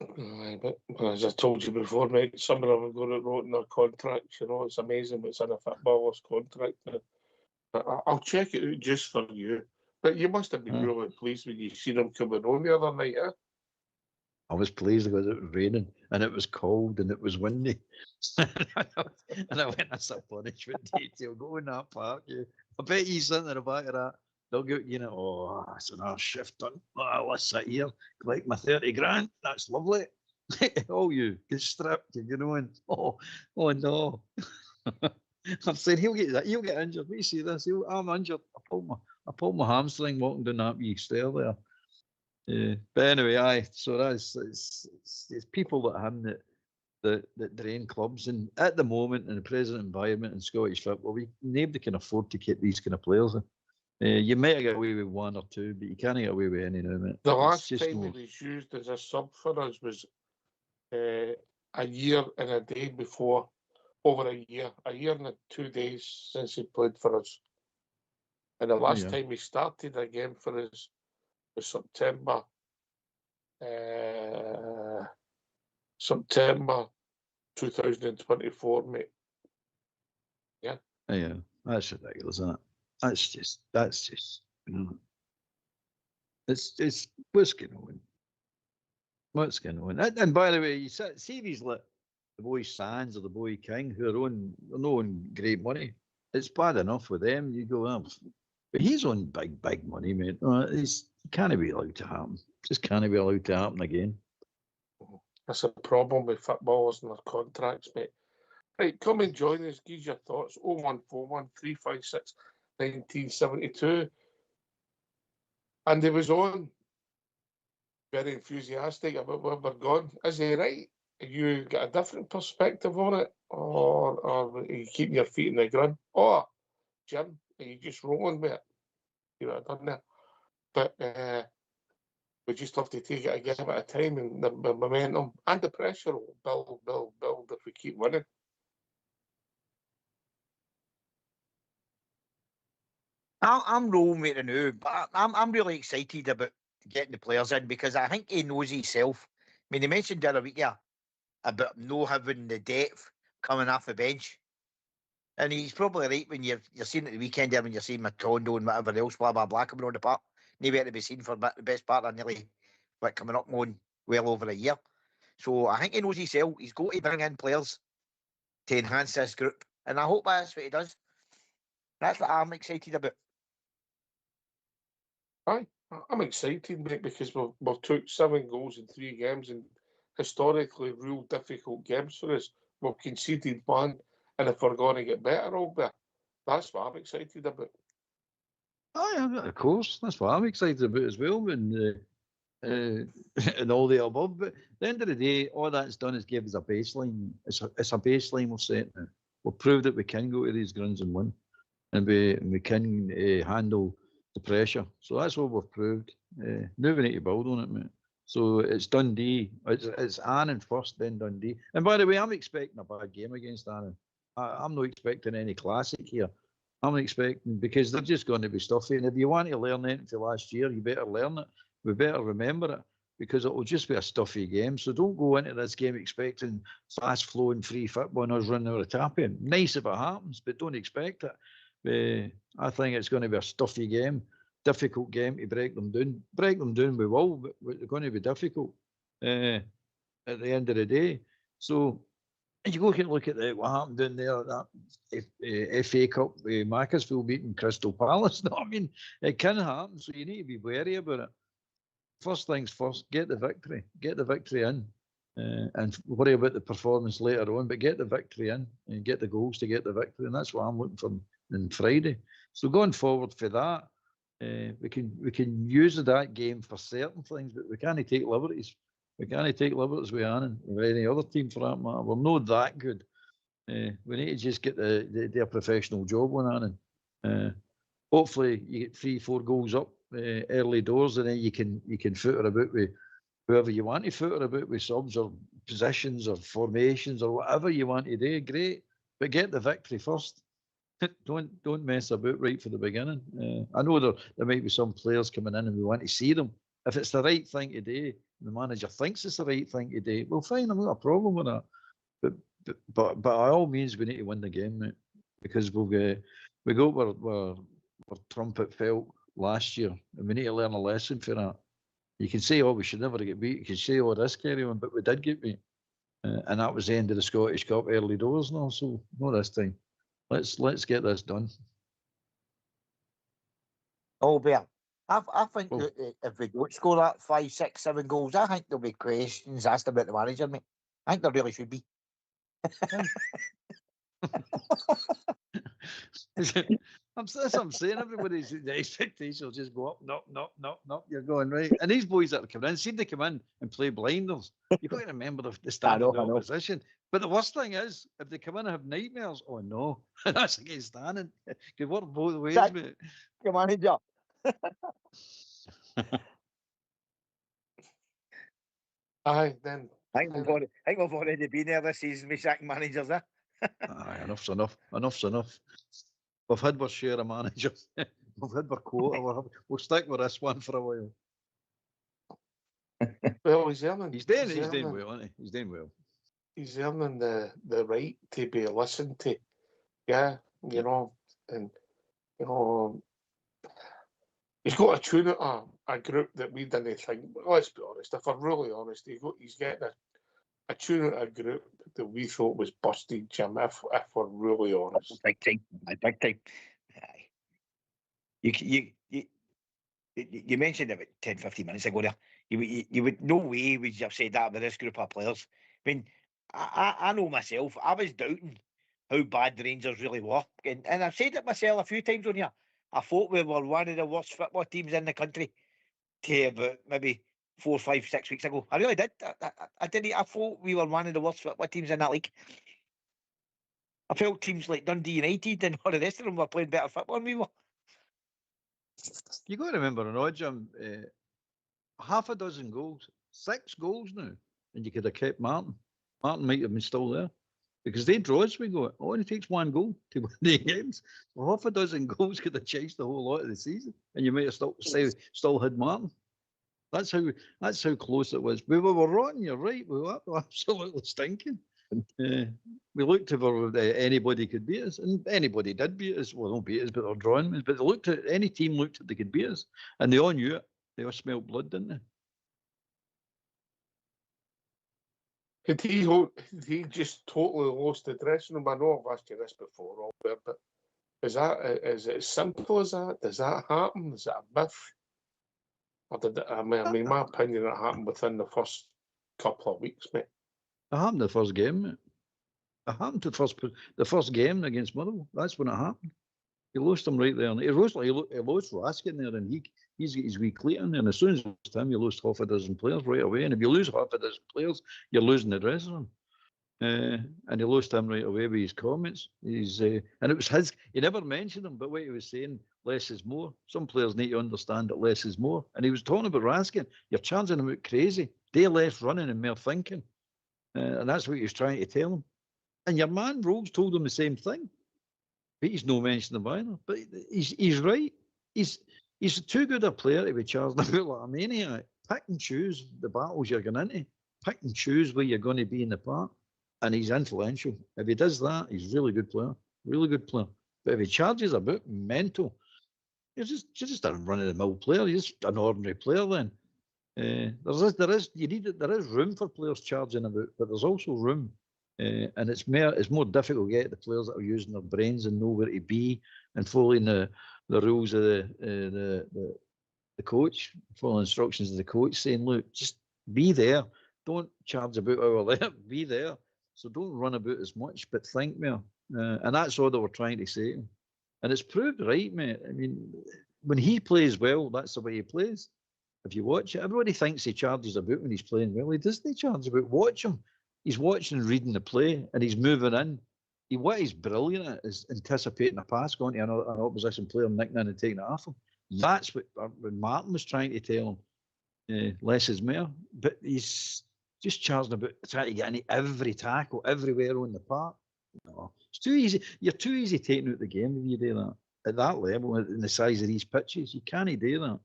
But as I told you before, mate, some of them have got it wrote in their contracts. You know, it's amazing what's in a footballer's contract. I'll check it out just for you. But you must have been really pleased when you seen him coming on the other night, eh? I was pleased because it was raining and it was cold and it was windy. And I went, that's a punishment detail. Go in that park. Yeah. I bet he's sitting in the back of that dugout, you know, that's another shift done. Let's sit here, collect my 30 grand. That's lovely. You get stripped, you know, and oh no. I'm saying he'll get injured. We see this. I'm injured. I pulled my hamstring walking down that wee stair there. But anyway, so it's people that have that drain clubs, and at the moment in the present environment in Scottish football, nobody can afford to keep these kind of players. You might get away with 1 or 2, but you can't get away with any now, mate. The last time he was used as a sub for us was a year and a day before, over a year and 2 days since he played for us. And the last time he started again for us was September 2024, mate. Yeah. Yeah, that's ridiculous, isn't it? That's just, you know, it's what's going on. What's going on? And by the way, you see these like the boy Sands or the boy King who are they're on great money. It's bad enough with them. You go up, but he's on big money, mate. It can't be allowed to happen. Just can't be allowed to happen again. That's a problem with footballers and their contracts, mate. Right, come and join us. Give your thoughts. 0141 356 1972. And he was on, very enthusiastic about where we're going. Is he right? You got a different perspective on it? Or are you keeping your feet in the ground? Or, Jim, are you just rolling with it? You know, I don't know. But we just have to take it a game at a time, and the momentum and the pressure will build if we keep winning. I'm rolling with it now, but I'm really excited about getting the players in because I think he knows himself. I mean, he mentioned the other week about no having the depth coming off the bench. And he's probably right when you're seeing at the weekend there when you're seeing Matondo and whatever else, blah, blah, blah, coming on the park. Nowhere to be seen for the best part of nearly, coming up on well over a year. So I think he knows himself. He's got to bring in players to enhance this group. And I hope that's what he does. That's what I'm excited about. Aye, I'm excited, mate, because we've took 7 goals in 3 games, and historically real difficult games for us. We've conceded 1, and if we're going to get better, that's what I'm excited about. Oh, of course. That's what I'm excited about as well. And all the above. But at the end of the day, all that's done is give us a baseline. It's a baseline we've set now. We've proved that we can go to these grounds and win, and we can handle the pressure. So that's what we've proved. Now we need to build on it, mate. So it's Dundee. It's Annan first, then Dundee. And by the way, I'm expecting a bad game against Annan. I'm not expecting any classic here. I'm expecting, because they're just going to be stuffy. And if you want to learn anything from last year, you better learn it. We better remember it, because it will just be a stuffy game. So don't go into this game expecting fast flowing free football and us running over the tap in. Nice if it happens, but don't expect it. I think it's going to be a stuffy game, difficult game to break them down. Break them down we will, but they're going to be difficult at the end of the day. So and you look at what happened down there, that FA Cup, Macclesfield beating Crystal Palace. No, I mean, it can happen, so you need to be wary about it. First things first, get the victory in, and worry about the performance later on, but get the victory in and get the goals to get the victory, and that's what I'm looking for on Friday. So going forward for that, we can use that game for certain things, but we can't take liberties. We can't take liberties with Annan or any other team for that matter. We're not that good. We need to just get their professional job on Annan. Hopefully you get 3-4 goals up early doors, and then you can footer about with whoever you want to footer about with subs or positions or formations or whatever you want to do. Great, but get the victory first. Don't mess about right from the beginning. I know there might be some players coming in and we want to see them. If it's the right thing to do, the manager thinks it's the right thing to do, well, fine, I've got a problem with that. But by all means, we need to win the game, mate, because we got where Trumpet felt last year, and we need to learn a lesson for that. You can say, oh, we should never get beat. You can say all this carry on, but we did get beat, and that was the end of the Scottish Cup early doors now. So no, this time, let's get this done. Oh, Bear, I think that if we don't score that 5, 6, 7 goals, I think there'll be questions asked about the manager, mate. I think there really should be. That's what I'm saying. Everybody's the expectations will just go up, no. You're going right, and these boys that are coming in seem to come in and play blinders. You've got to remember the standard of the opposition. But the worst thing is, if they come in and have nightmares, oh no, that's against Annan. Could work both ways, mate. Come on, manager. Aye, then. I think we've already been there this season with sacking managers, eh? Aye, enough's enough. Enough's enough. We've had our share of managers. We've had our quota. We'll stick with this one for a while. Well, he's earning. He's doing well, isn't he? He's doing well. He's earning the right to be listened to. Yeah, you know, and you know, he's got a tune at a group that we didn't think. Let's be honest, if we're really honest, he's getting a tune at a group that we thought was busted, Jim, if we're really honest. Big time. Big time. Aye. You mentioned it about 10, 15 minutes ago there. You would no way would you have said that with this group of players. I mean, I know myself, I was doubting how bad the Rangers really were. And I've said it myself a few times on here. I thought we were one of the worst football teams in the country to about maybe 4, 5, 6 weeks ago. I really did. I didn't. I thought we were one of the worst football teams in that league. I felt teams like Dundee United and all the rest of them were playing better football than we were. You got to remember, an odd Jim, half a dozen goals, 6 goals now, and you could have kept Martin. Martin might have been still there because they draw as we go. It only takes 1 goal to win the games. So half a dozen goals could have changed the whole lot of the season, and you might have still had Martin. That's how close it was. We were rotten. You're right. We were absolutely stinking. We looked for anybody could beat us, and anybody did beat us. Well, don't beat us, but they're drawing us. But they looked at any team looked at they could beat us, and they all knew it. They all smelled blood, didn't they? Had he just totally lost the dressing room? I know I've asked you this before, Robert, but is it as simple as that? Does that happen? Is it a myth? Or did it, I mean, in my opinion, it happened within the first couple of weeks, mate. It happened the first game, mate. It happened to the first game against Motherwell. That's when it happened. He lost him right there. He lost Raskin there, and he's got his wee cleat in there. And as soon as you lost him, you lost half a dozen players right away. And if you lose half a dozen players, you're losing the dressing room. And he lost him right away with his comments. And it was his. He never mentioned him, but what he was saying, less is more. Some players need to understand that less is more. And he was talking about Raskin. You're charging him out crazy. Day less running and more thinking. And that's what he was trying to tell him. And your man Rhodes told him the same thing. But he's no mention of either. But he's right. He's too good a player to be charged about like a maniac. Pick and choose the battles you're going into. Pick and choose where you're going to be in the park. And he's influential. If he does that, he's a really good player. Really good player. But if he charges about mental, you're just a run-of-the-mill player. You're just an ordinary player then. There is room for players charging about, but there's also room. And it's more difficult to get the players that are using their brains and know where to be and following the rules of the coach, following instructions of the coach, saying, look, just be there. Don't charge about over there. Be there. So don't run about as much, but think more. And that's all that we're trying to say. And it's proved right, mate. I mean, when he plays well, that's the way he plays. If you watch it, everybody thinks he charges about when he's playing well. He doesn't charge about. Watch him. He's watching and reading the play, and he's moving in. What he's brilliant at is anticipating a pass going to an opposition player, nicking in and taking it off him. That's what Martin was trying to tell him. Less is more. But he's just charging about trying to get into every tackle, everywhere on the park. No, it's too easy. You're too easy taking out the game if you do that. At that level, in the size of these pitches, you can't do that.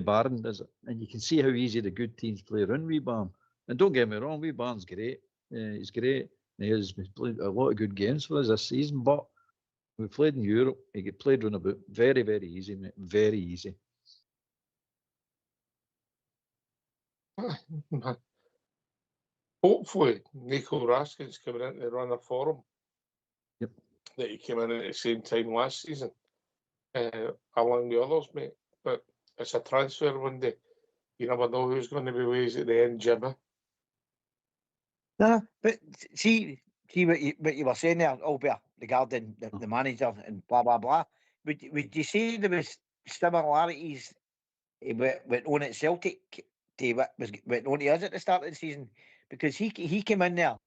Barron does it, and you can see how easy the good teams play around wee Barn. And don't get me wrong, wee Barn's great. He's great. He's played a lot of good games for us this season, but we played in Europe. He get played round about very, very easy, mate. Very easy. Hopefully, Nico Raskin's coming into the runner for him. Yep. That he came in at the same time last season, along the others, mate. But it's a transfer window. You never know who's going to be ways at the end, Jimmy. No, but see what you were saying there, Albert, regarding the manager and blah blah blah. Would you say there was similarities went on at Celtic to what went on to us at the start of the season? Because he came in there,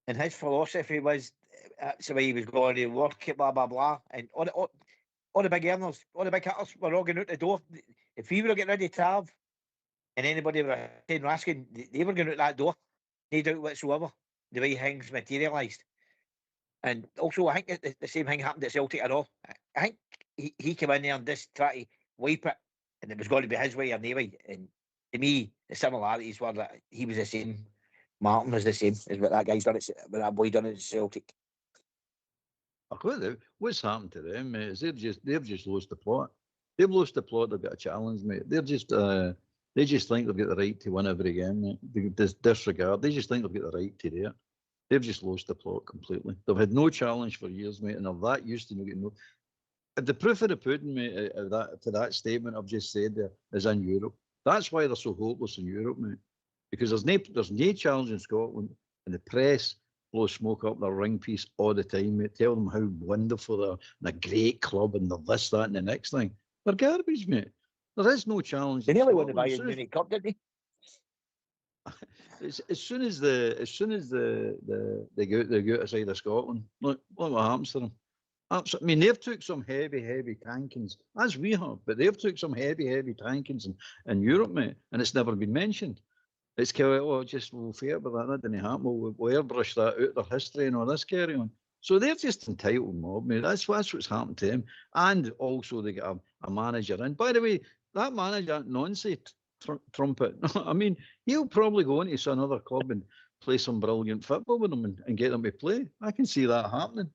and his philosophy was that's the way he was going to work it, blah blah blah, and all the big earners, all the big hitters were all going out the door. If we were getting ready to have, and anybody were saying Raskin, they were going out that door. No doubt whatsoever, the way things materialised. And also, I think the same thing happened at Celtic and all. I think he came in there and just tried to wipe it, and it was going to be his way or no way. And to me, the similarities were that he was the same. Martin was the same as what that guy's done. What that boy done at Celtic. What's happened to them, mate, is they've just lost the plot. They've lost the plot. They've got a challenge, mate. They just think they've got the right to win every game, mate. They disregard. They just think they've got the right to do it. They've just lost the plot completely. They've had no challenge for years, mate, and they're that used to not getting no. The proof of the pudding, mate, to that statement I've just said there is in Europe. That's why they're so hopeless in Europe, mate. Because there's no challenge in Scotland, and the press blow smoke up their ring piece all the time, mate. Tell them how wonderful they're and a great club and they're this, that, and the next thing. They're garbage, mate. There is no challenge. They in nearly won the Scotland. Bayern Munich Cup, didn't they? As soon as they go outside of Scotland, look what happens to them. I mean, they've took some heavy tankings, as we have, but they've took some heavy tankings in Europe, mate, and it's never been mentioned. It's kind of, we'll fair, but that didn't happen. We'll airbrush that out of their history and all this carry on. So they're just entitled mob, mate. That's what's happened to them. And also they get a manager in. By the way, that manager, Noncy Trumpet, I mean, he'll probably go into some other club and play some brilliant football with them and get them to play. I can see that happening.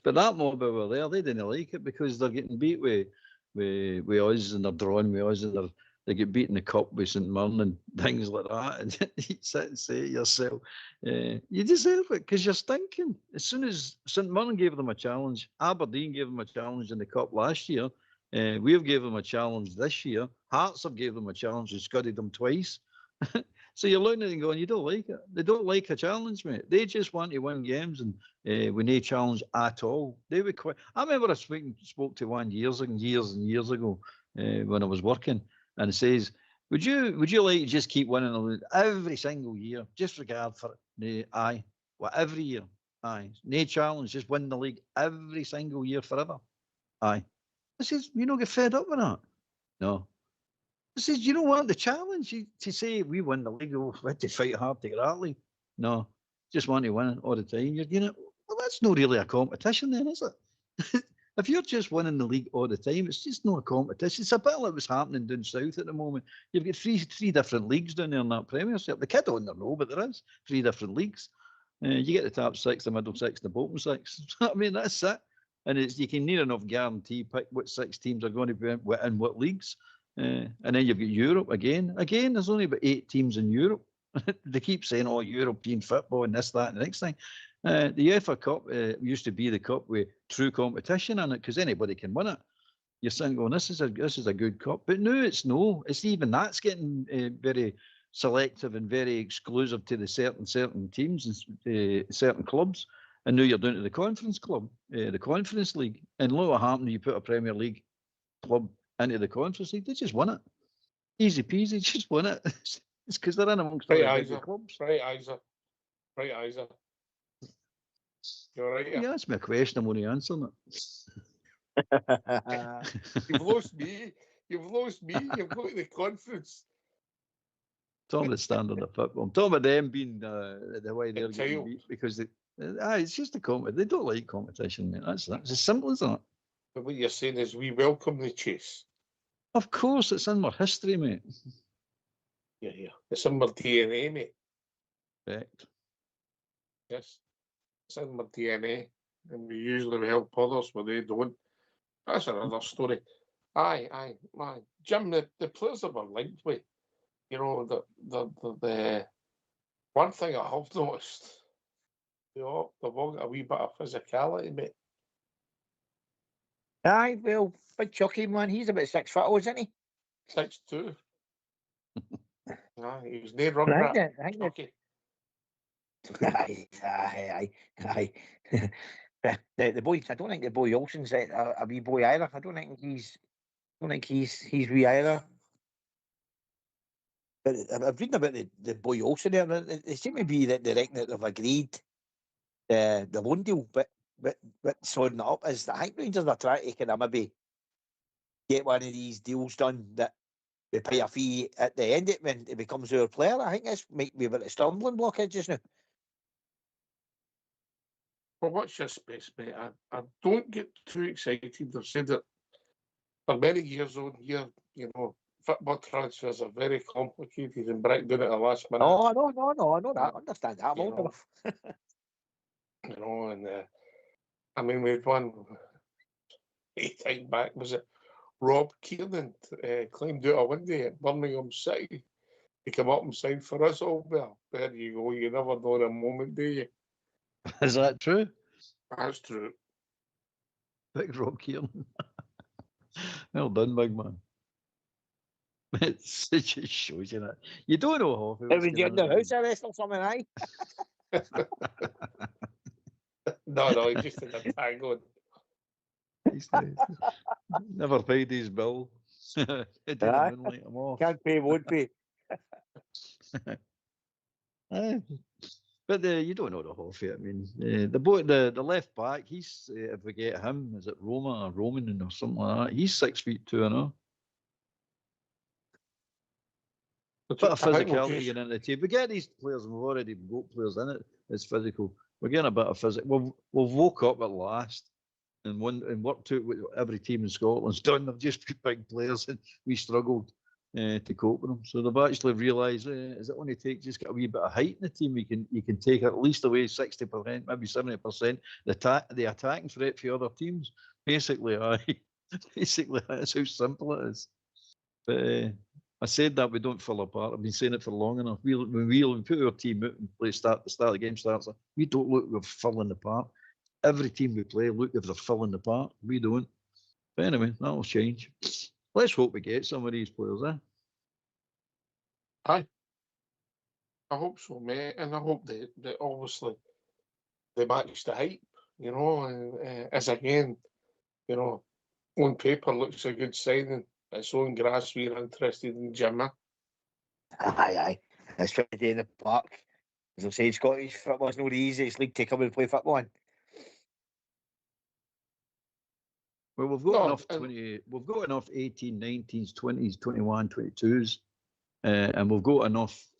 But that mob over there, they didn't like it because they're getting beat with us and they're drawing with us and they get beaten the cup with St Mirren and things like that. And you sit and say to yourself, you deserve it because you're stinking. As soon as St Mirren gave them a challenge, Aberdeen gave them a challenge in the cup last year. We've gave them a challenge this year. Hearts have gave them a challenge and scudded them twice. So you're looking at it and going, you don't like it. They don't like a challenge, mate. They just want to win games and with no challenge at all. They would quit. I remember I spoke to one years and years ago when I was working, and it says, would you like to just keep winning the league every single year? Just regard for it. Aye. Well, every year. Aye. No challenge, just win the league every single year forever. Aye. I says, you don't get fed up with that? No. I says, you don't want the challenge to say we win the league, we had to fight hard to get that league. No, just want to win it all the time. Well, that's not really a competition then, is it? If you're just winning the league all the time, it's just not a competition. It's a bit like what's happening down south at the moment. You've got three different leagues down there in that Premiership. The kid don't know, but there is 3 different leagues. You get the top 6, the middle 6, the bottom 6. I mean, that's it. And you can near enough guarantee pick what 6 teams are going to be in what leagues. And then you've got Europe again. Again, there's only about 8 teams in Europe. They keep saying, European football and this, that, and the next thing. The UEFA Cup used to be the cup with true competition in it because anybody can win it. You're saying, going, this is a good cup. But no, it's even that's getting very selective and very exclusive to the certain teams and certain clubs. And now you're down to the Conference Club, the Conference League. And look what happened when you put a Premier League club into the Conference League. They just won it. Easy peasy, just won it. It's because they're in amongst the big clubs. Right, Isa. You're right. You asked me a question, I'm only answering it. You've lost me. You've got the conference. Talking about standard of football. I'm talking about them being the way they're getting beat because it's just a competition. They don't like competition, mate. That's as simple as that. But what you're saying is we welcome the chase. Of course, it's in our history, mate. Yeah. It's in our DNA, mate. Correct. Yes. It's in our DNA. And we usually help others when they don't. That's another story. Aye. Jim, the players that were linked with, the one thing I have noticed, they've all got a wee bit of physicality, mate. Aye, well, big Chucky, man, he's about 6 foot, isn't he? 6'2". Aye, he was near run rat. Chucky. Aye. The boy, I don't think the boy Olsen's a wee boy either. I don't think he's wee either. But I've reading about the boy Olsen there. It seems to be that they reckon that they've agreed the loan deal, but sorting it up is I think Rangers are trying to kind of maybe get one of these deals done that we pay a fee at the end of it when it becomes our player. I think this might be a bit of a stumbling block just now. Well, what's your space, mate? I don't get too excited. I've said it for many years on here, football transfers are very complicated and break down at the last minute. Oh, no, I know that. I understand that. I'm old enough. And I mean, we had one a time back, was it Rob Kiernan climbed out a window at Birmingham City. He came up and signed for us all. Well, there you go. You never know in a moment, do you? Is that true? That's true. Big Rob Kiernan. Well done, big man. It just shows you that. You don't know half of It what's was going in the on. house arrest or something, aye? No, he just did a tag on. He's never paid his bill. It didn't Aye. moonlight him off. Can't pay, won't pay. Aye. But you don't know the whole of it. I mean, the left back, he's if we get him, is it Roma or Roman or something like that? He's 6'2", I know. Bit of I think we'll physicality just- getting into the team. We get these players, and we've already got players in it. It's physical. We're getting a bit of physical. We've woke up at last, and worked out what every team in Scotland's done. They've just got big players, and we struggled to cope with them. So they've actually realised, is it only take just got a wee bit of height in the team? You can take at least away 60%, maybe 70% the attacking threat for other teams. Basically, basically that's how simple it is. But I said that we don't fall apart. I've been saying it for long enough. When we put our team out and play the start the game starts, we don't look we're falling apart. Every team we play look if they're falling apart. We don't. But anyway, that'll change. Let's hope we get some of these players, eh? Aye. I hope so, mate. And I hope that obviously they match the hype, you know, and as again, you know, on paper looks a good signing. It's on grass we're interested in Jimmy. Aye. It's pretty in the park. As I'm saying, Scottish football's not the easiest league to come and play football in. Well, we've got No, enough and- 20. We've got enough 18, 19s, 20s, 21, 22s, and we've got enough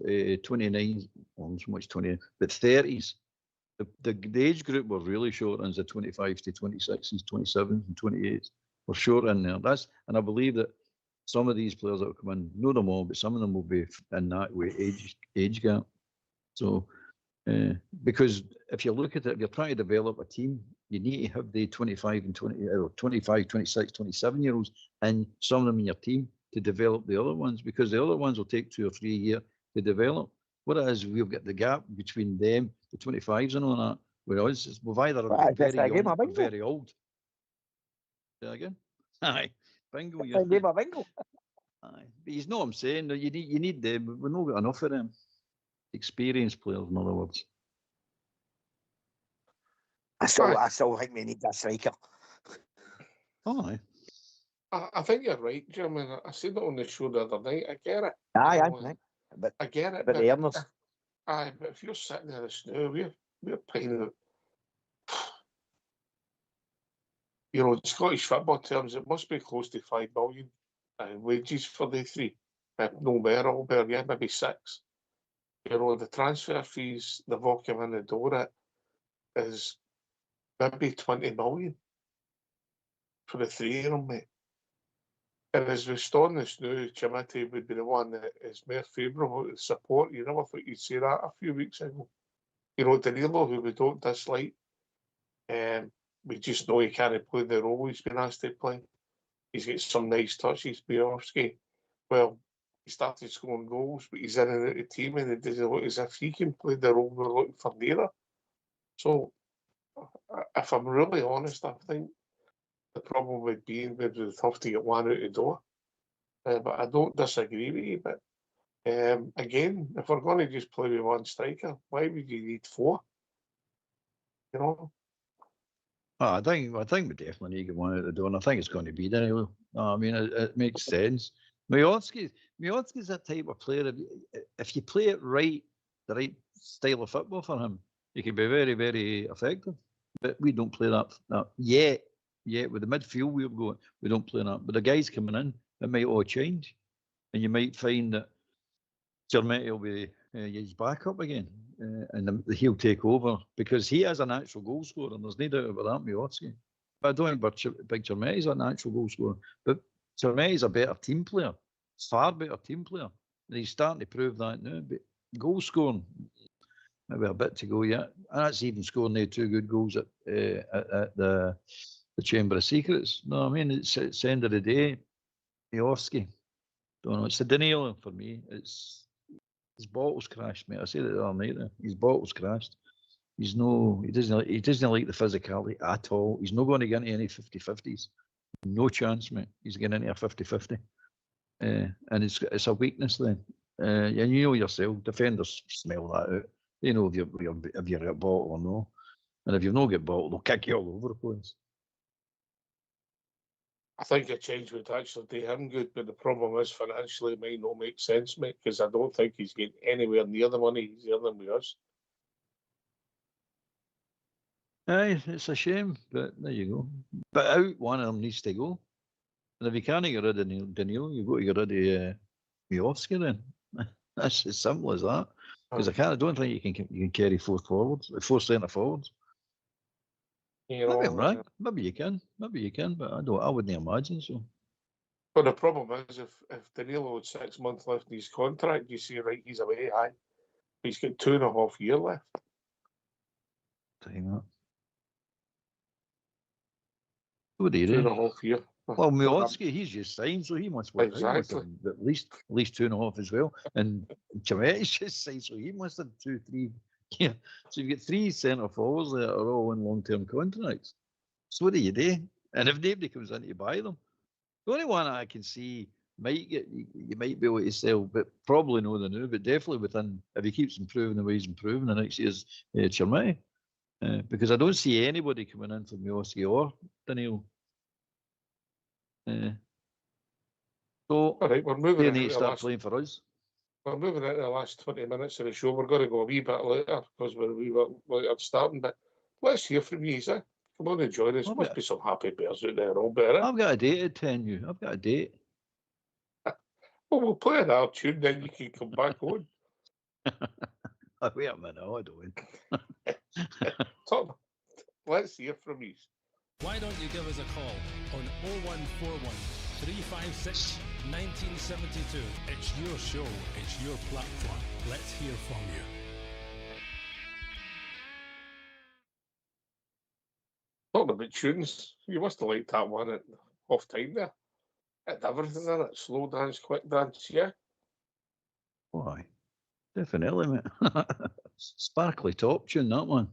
29. Well, so much 20, but 30s. The age group we're really short in is the 25s to 26s, 27s, and 28s. We're short in there. And I believe that some of these players that will come in, not them all, but some of them will be in that way age gap. So, because if you look at it, if you're trying to develop a team, you need to have the 25 and 20, or 25, 26, 27-year-olds, and some of them in your team to develop the other ones, because the other ones will take 2 or 3 years to develop. What it is, we've got the gap between them, the 25s and all that. Whereas we've either Aye, been very that's a game young of or bingo. very old. Say that again? Aye, bingo. It's a game of bingo. Aye, but you know what I'm saying. You need them. We've not got enough of them. Experienced players, in other words. I still think we need a striker. Aye. I think you're right, Jim. And I said it on the show the other night. I get it. Aye. But I get it. the earners. Aye, but if you're sitting there now, we're paying out. You know, in Scottish football terms, it must be close to 5 million wages for the three. No more, Albert, yeah, maybe 6. You know, the transfer fees they've all come in the door at is maybe 20 million for the three of them, mate. And as we stand this now, Chimati would be the one that is more favourable to support. You never thought you'd say that a few weeks ago. You know, Danilo, who we don't dislike, we just know he can't play the role he's been asked to play. He's got some nice touches, Biorski. Well, he started scoring goals, but he's in and out of the team, and it doesn't look as if he can play the role we're looking for neither. So, if I'm really honest, I think the problem would be we would have to get one out the door. But I don't disagree with you. But again, if we're going to just play with one striker, why would you need 4? You know? Oh, I think we definitely need to get one out the door, and I think it's going to be there. I mean, it makes sense. Miotsky's that type of player. If you play it right, the right style of football for him, he can be very, very effective. But we don't play that yet. With the midfield we're going, we don't play that. But the guys coming in, it might all change, and you might find that Jermetti will be his backup again, and he'll take over because he is a natural goal scorer, and there's no doubt about that, Miotsky. But I don't think Big Jermetti's a natural goal scorer, but Jermetti's a better team player, far better team player. And he's starting to prove that now. But goal scoring, maybe a bit to go yet. And that's even scoring the 2 good goals at the Chamber of Secrets. No, I mean, it's the end of the day. Miovski, don't know. It's the Danilo for me. It's his bottle's crashed, mate. I said it the other night. His bottle's crashed. He doesn't like the physicality at all. He's not going to get into any 50-50s. No chance, mate. He's getting into a 50-50. And it's a weakness then. And you know yourself, defenders smell that out. They know if you're at bottle or no. And if you've not got bottle, they'll kick you all over the place. I think a change would actually do him good, but the problem is financially it might not make sense, mate, because I don't think he's getting anywhere near the money he's earning with us. Aye, it's a shame, but there you go. But out one of them needs to go. And if you can't get rid of Danilo, you've got to get rid of Miovski then. That's as simple as that. Because I don't think you can carry 4 centre forwards. You Maybe know, I'm right. Maybe you can, but I wouldn't imagine so. but the problem is if Danilo had 6 months left in his contract, you see, right, he's away, aye. He's got 2.5 years left. Time that. What do you 2.5 years. Well, Miovski, he's just signed, so he must work Exactly. out at least 2.5 as well. And Chametti's just signed, so he must have 2, 3. Yeah. So you've got 3 centre forwards that are all in long-term contracts. So what do you do? And if nobody comes in to buy them, the only one I can see you might be able to sell, but probably no the new, but definitely within, if he keeps improving the way he's improving the next year's Chametti. Because I don't see anybody coming in for Miovski or Danilo. So all right, we're moving they into need to the start last. playing for us. We're moving into the last 20 minutes of the show. We're going to go a wee bit later because we're a wee bit later starting. But let's hear from you, sir. Come on and join us. Must be some happy bears out there, all better. I've got a date to attend you. I've got a date. Well, we'll play an hour tune, then you can come back on. Wait a minute, I don't. Tom, let's hear from you. Why don't you give us a call on 0141 356 1972. It's your show, it's your platform. Let's hear from you. Talking about tunes, you must have liked that one at half time there. It's everything in it. Slow dance, quick dance, yeah. Why? Definitely, mate. Sparkly top tune, that one.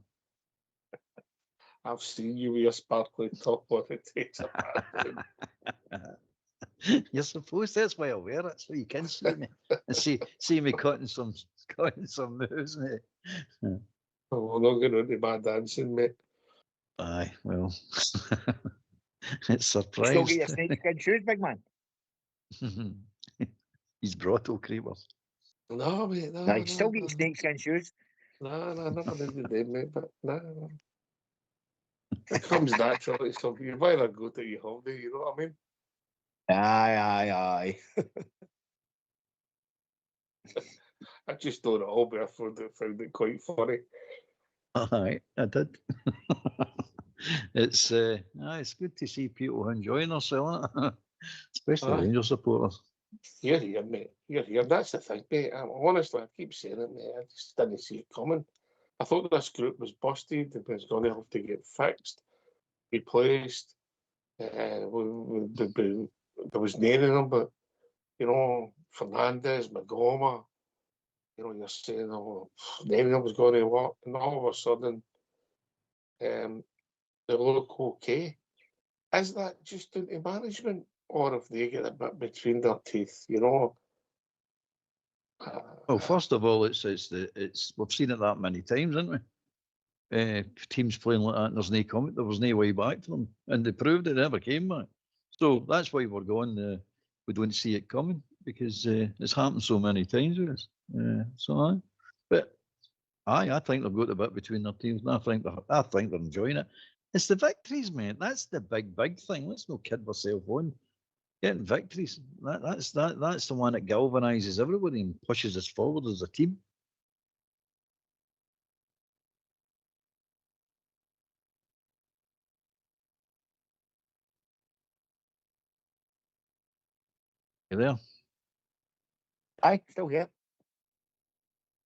I've seen you with a sparkly top on it takes a bathroom. You're supposed, that's why I wear it, so you can see me. And see me cutting some moves, mate. Oh, we're not going into my dancing, mate. Aye, well. It's You still surprised. get your snakeskin shoes, big man. He's Brotto creepers. No, mate, no. No, you still get your snakeskin shoes. No, never did the day, mate, but no. It comes naturally, so you either go to your holiday, you know what I mean? Aye. I just thought it all be found it quite funny. Aye, I did. It's good to see people enjoying themselves, especially Aye. Rangers supporters. You're here, mate. You're here. That's the thing, mate. Honestly, I keep saying it, mate. I just didn't see it coming. I thought this group was busted. It was going to have to get fixed, replaced. There was none of them, but, you know, Fernandez, Magoma, you know, you're saying, oh, none of them was going to work. And all of a sudden, they look okay. Is that just down to management? Or if they get a bit between their teeth, you know? Well, first of all, it's we've seen it that many times, haven't we? Teams playing like that, and there was no way back for them, and they proved it never came back. So that's why we're going. We don't see it coming because it's happened so many times with us. But I think they've got a bit between their teams, and I think they're enjoying it. It's the victories, mate. That's the big thing. Let's not kid ourselves on. Getting victories. That's the one that galvanises everybody and pushes us forward as a team. You there? What Aye, still here.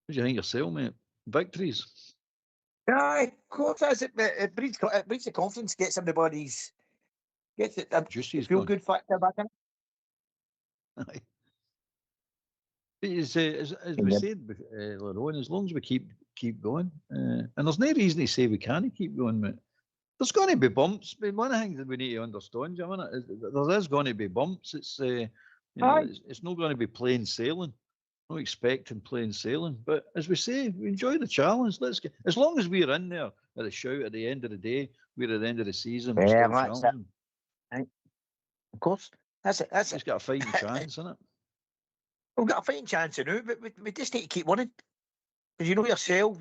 do you think yourself, mate? victories. Aye, of course, that's it. It breeds the confidence, gets everybody's, gets it. Juicy's Feel gone. good factor back in. Aye. But as we Yeah. said earlier on, as long as we keep going, and there's no reason to say we can't keep going, mate. There's going to be bumps. But one thing that we need to understand, Jim, is there is going to be bumps. It's it's not going to be plain sailing. Not expecting plain sailing. But as we say, we enjoy the challenge. Let's get, as long as we're in there at the shout at the end of the day, we're at the end of the season, we're Yeah, still that's it. challenging. Of course, that's it. That's It's it. got a fighting chance, isn't it? We've got a fighting chance now, but we just need to keep winning. Because you know yourself,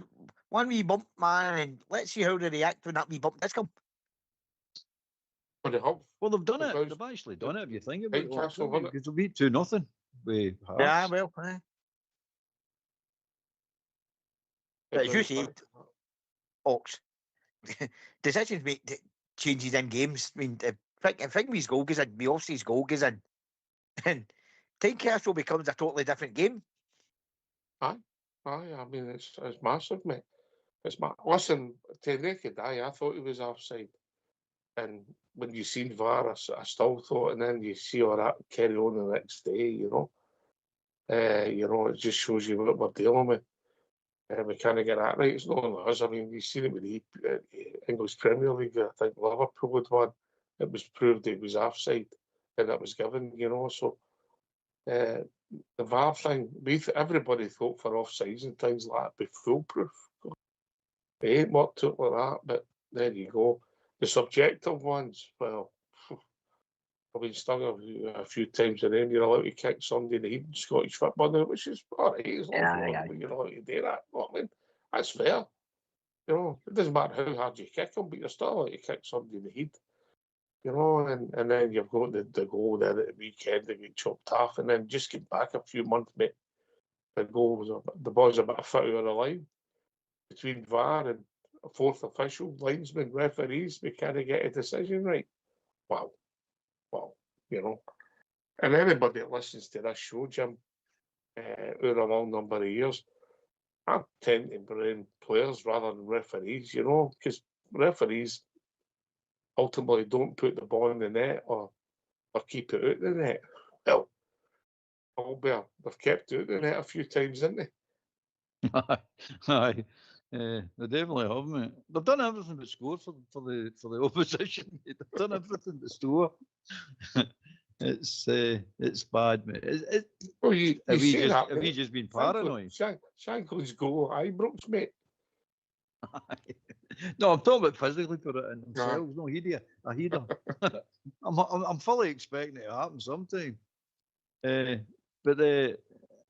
one wee bump, man, and let's see how they react when that wee bump does come. But they have. Well, they've done it. Because They've actually done it. If you think about it, Castle won it. because they beat 2-0 with Hearts. Yeah, well, but as you said, Ox, decisions make changes in games. I mean, if Figme's goal goes in, Biosi's goal goes in, and Tynecastle becomes a totally different game. Aye, I mean, it's massive, mate. Listen, to the naked eye, I thought he was offside. And when you seen VAR, I still thought, and then you see all that carry on the next day, you know. It just shows you what we're dealing with. We can't get that right. It's not only us. I mean, you've seen it with the English Premier League. I think Liverpool had one. It was proved it was offside, and it was given, you know. So the VAR thing, everybody thought for offsides and things like that be foolproof. It ain't worked out like that, but there you go. The subjective ones, well, I've been stung a few times in them. You're allowed to kick somebody in the head in Scottish football now, which is all right, as long as you're allowed to do that. Well, I mean, that's fair. You know, it doesn't matter how hard you kick them, but you're still allowed to kick somebody in the head. You know, and then you've got the goal there at the weekend that get chopped off, and then just get back a few months, mate. The ball's a bit of foot out of the line between VAR and a fourth official, linesman, referees. We can't get a decision right. Wow, you know. And anybody that listens to this show, Jim, over a long number of years, I tend to blame players rather than referees, you know, because referees ultimately don't put the ball in the net or keep it out the net. Well, Albert, they've kept it out the net a few times, haven't they? Aye. They definitely have, mate. They've done everything but score for the opposition. They've done everything but score. It's bad, mate. Well, you say that. Have you just been paranoid? Shanklin's goal, Ibrox, mate. No, I'm talking about physically for it themselves. No, a header. I'm fully expecting it to happen sometime. But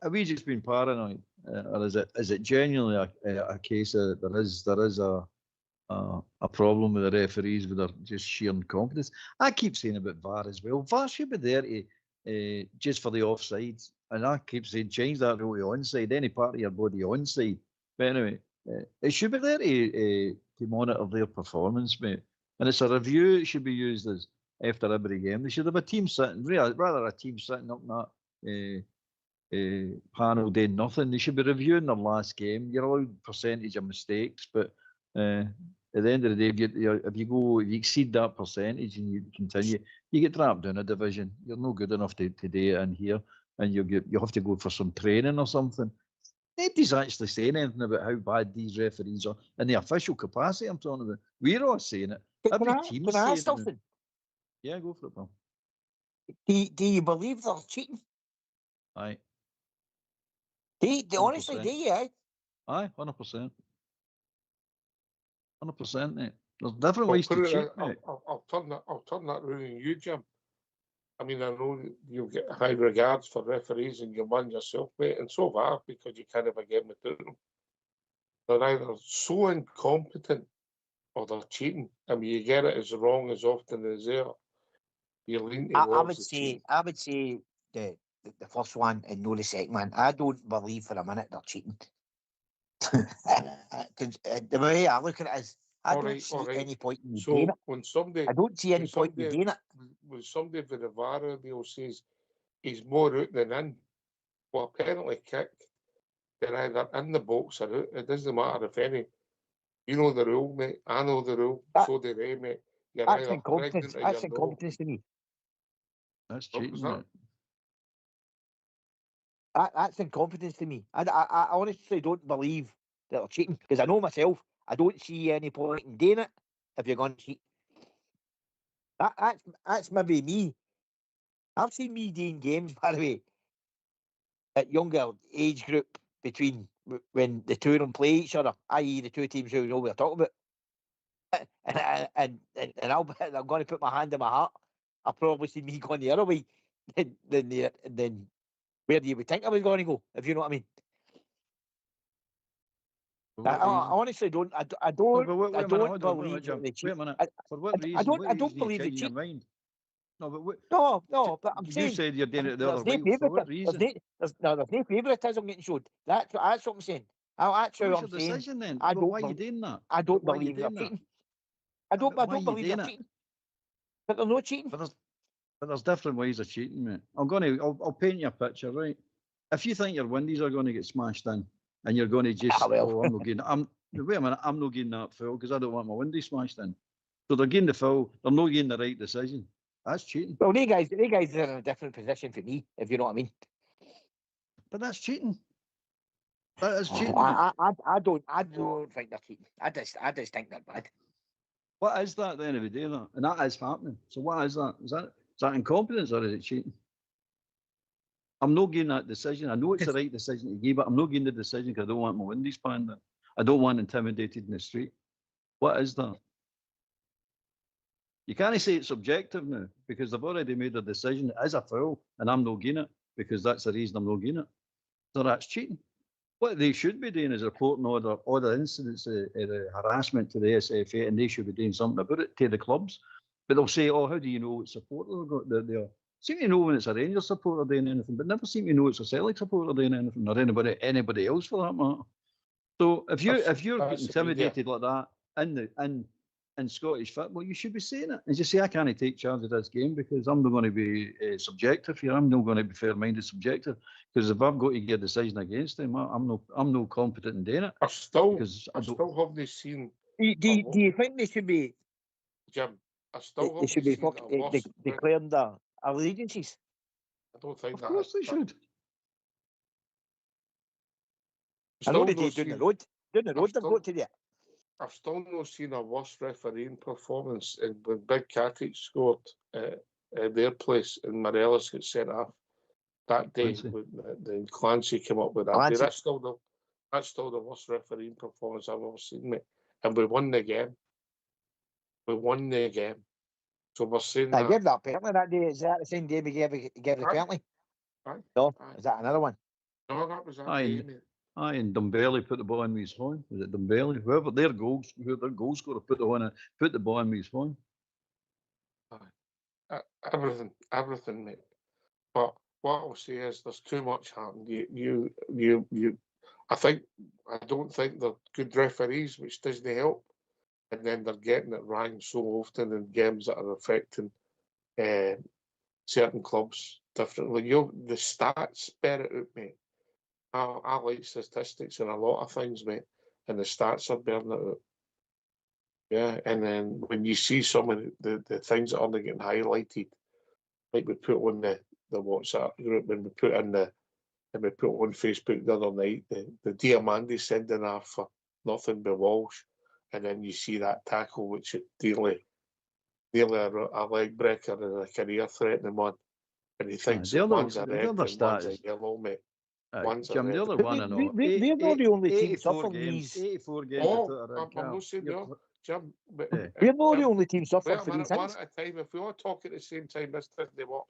have we just been paranoid, or is it genuinely a case of there is a problem with the referees with their just sheer incompetence? I keep saying about VAR as well. VAR should be there to just for the offsides, and I keep saying change that rule to onside. Any part of your body onside. But anyway, it should be there to monitor their performance, mate. And it's a review. It should be used as after every game. They should have a team sitting, rather a team sitting up in that panel doing nothing. They should be reviewing their last game. You're allowed percentage of mistakes, but at the end of the day, if you exceed that percentage and you continue, you get trapped down a division. You're not good enough to do it in here, and you have to go for some training or something. Nobody's actually saying anything about how bad these referees are in the official capacity. I'm talking about. We're all saying it. Every team's saying it. Yeah, go for it, Bill. Do you believe they're cheating? Aye. Honestly, do you? Aye, 100%. 100%, mate. There's different ways to cheat, mate. I'll turn that around on you, Jim. I mean, I know you get high regards for referees and you won yourself, mate, and so far because you can't ever get without them. They're either so incompetent or they're cheating. I mean, you get it as wrong as often as there. You lean towards I would say the first one and no the second one. I don't believe for a minute they're cheating. The way I look at it is, I don't see any point in doing it. I don't see any point in doing it. When somebody with the VAR deal says he's more out than in, well, apparently kicked, They're either in the box or out. It doesn't matter if any. You know the rule, mate. I know the rule. That- So do they, mate. You're That's either incompetence. pregnant or That's you're not. incompetence to me. That's What was cheating, that? mate. That's incompetence to me. I honestly don't believe that they're cheating because I know myself. I don't see any point in doing it if you're going to cheat. That's maybe me. I've seen me doing games, by the way, at younger age group between when the two of them play each other, i.e. the two teams who know what we're talking about. And I'm going to put my hand in my heart. I'll probably see me going the other way than where do you would think I was going to go, if you know what I mean. For I what reason? honestly don't. I No, don't. but wait I a minute, don't hold on, wait a minute, believe that Jim. they cheat. Wait a minute. I, For what reason? I don't. What I reason don't are you believe they changing your cheat. mind? No, but what, No. But I'm you saying said you're doing it the there's other way. no For what favouritism. reason? There's no favouritism getting showed. That's what I'm saying. That's Well, how what's I'm your saying. decision then? I But don't. why are you doing that? I don't But why are you believe they're doing that? cheating. I But why are don't you believe they're doing it? cheating. But they're not cheating. But there's different ways of cheating, mate. I'll paint you a picture, right? If you think your windies are going to get smashed in, and you're going to just, well. I'm not getting, wait a minute, I'm not getting that full because I don't want my windies smashed in. So they're getting the full, they're not getting the right decision. That's cheating. Well, they guys are in a different position for me, if you know what I mean. But that's cheating. That is cheating. I don't think they're cheating. I just think they're bad. What is that at the end of the day, that? And that is happening. So what is that? Is that incompetence or is it cheating? I'm not getting that decision. I know it's the right decision to give, but I'm not getting the decision because I don't want my windies panned in. I don't want intimidated in the street. What is that? You can't say it's subjective now because they've already made a decision as a foul and I'm not getting it because that's the reason I'm not getting it. So that's cheating. What they should be doing is reporting all the incidents of the harassment to the SFA, and they should be doing something about it to the clubs. But they'll say, "Oh, how do you know what supporter they are?" Seem to know when it's a Rangers supporter doing anything, but never seem to know it's a Celtic supporter doing anything, or anybody else for that matter. So if you're getting intimidated like that in Scottish football, you should be saying it and just say, "I can't take charge of this game because I'm not going to be subjective here. I'm not going to be fair-minded subjective because if I've got to get a decision against them, I'm no competent in doing it." I still haven't seen. Do you think they should be? Jim, I They still haven't should be seen a worse. declaring their allegiances. I don't think Of that. course they should. I know they Still do not down the road. Down the road, they've still- got to do it. I've still not seen a worse refereeing performance when Big Katic scored at their place and Morelos got sent off that day. Clancy. When Clancy came up with that. Clancy. That's still the worst refereeing performance I've ever seen, mate. And we won the game. So we're saying I that. gave that penalty that day. Is that the same day we gave the penalty? Aye. No, Aye. is that another one? No, that was that Aye. day, mate. Aye, and Dumbelli put the ball in his horn. Was it Dumbelli? Whoever their goal scorer put the ball in his horn. Everything, mate. But what I'll say is there's too much happening. You. I don't think they're good referees, which doesn't help. And then they're getting it wrong so often in games that are affecting certain clubs differently. The stats bear it out, mate. I like statistics and a lot of things, mate, and the stats are bearing it out. Yeah, and then when you see some of the things that aren't getting highlighted, like we put on the WhatsApp group, when we put on Facebook the other night, the Diamandi sending off for nothing but Walsh, and then you see that tackle, which is nearly a leg breaker and a career threatening one, and he thinks one's a red and one's a yellow, mate. Jim, the other one I know. We're not the only team 84 suffering games. these. 84 games. I'm not saying that, Jim. We're not the only team Wait suffering a for these minute, one things. at a time. If we all talk at the same time, this doesn't work.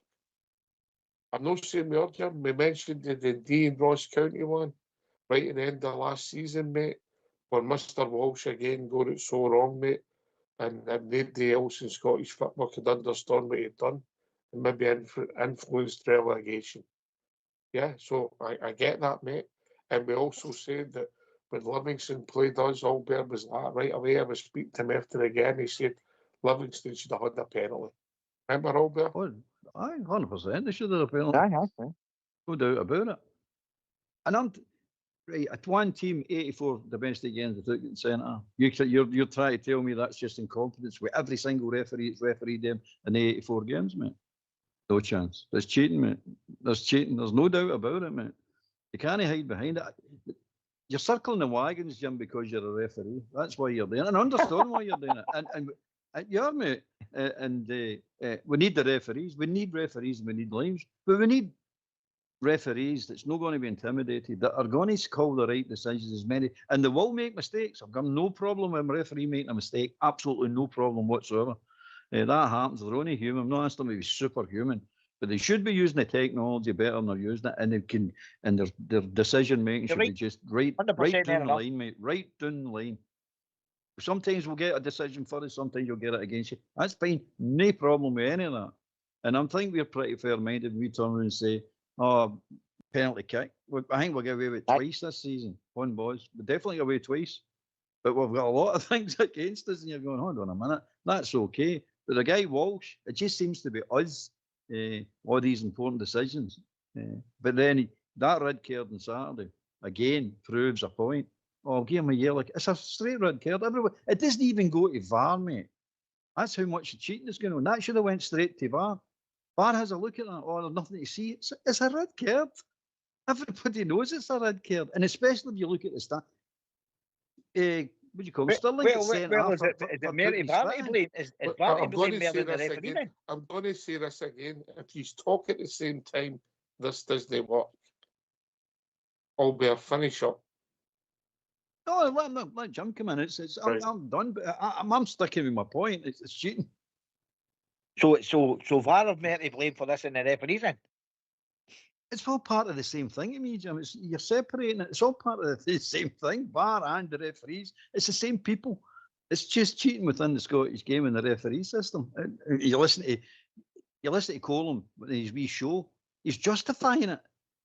I'm not saying we are, Jim. We mentioned the Dean Ross County one right at the end of last season, mate, where Mr. Walsh again got it so wrong, mate, and nobody else in Scottish football could understand what he'd done and maybe influenced relegation. Yeah, so I get that, mate. And we also said that when Livingston played us, Albert was like, right away. I was speaking to him after again. He said Livingston should have had a penalty. Remember, Albert? Oh, aye, 100%. They should have a penalty. Aye. No doubt about it. And right, at one team, 84 domestic games without getting sent off. You're trying to tell me that's just incompetence with every single referee that's refereed them in the 84 games, mate? No chance. There's cheating, mate. There's cheating. There's no doubt about it, mate. You can't hide behind it. You're circling the wagons, Jim, because you're a referee. That's why you're doing it. And I understand why you're doing it. And yeah, mate. We need the referees. We need referees and we need lives. But we need referees that's not going to be intimidated, that are going to call the right decisions, as many, and they will make mistakes. I've got no problem with a referee making a mistake. Absolutely no problem whatsoever. That happens. They're only human. I'm not asking them to be superhuman, but they should be using the technology better than they're using it, and they can, and their decision making should be just right down the line, mate. Right down the line. Sometimes we'll get a decision for us, sometimes you'll get it against you. That's fine. No problem with any of that. And I think we're pretty fair-minded when we turn around and say, oh, penalty kick. I think we'll get away with it twice this season. One boys. We definitely get away twice. But we've got a lot of things against us, and you're going, hold on a minute. That's okay. But the guy Walsh, it just seems to be us, all these important decisions. But then that red card on Saturday, again, proves a point. Oh, give him a yellow. It's a straight red card everywhere. It doesn't even go to VAR, mate. That's how much the cheating is going on. That should have went straight to VAR. VAR has a look at that. Oh, there's nothing to see. It's a red card. Everybody knows it's a red card. And especially if you look at the stat. What do you call it? Sterling gets sent off. Is it Mary Barr to blame? Is Barr to blame more than the referee then? I'm going to say this again. If you talk at the same time, this doesn't work. I'll be a finish up. No, let Jim come in. Right. I'm done, but I'm sticking with my point. It's cheating. So VAR have meant to blame for this in the referees then? It's all part of the same thing to me, Jim. You're separating it. It's all part of the same thing. VAR and the referees. It's the same people. It's just cheating within the Scottish game and the referee system. You listen to Colin in his wee show. He's justifying it.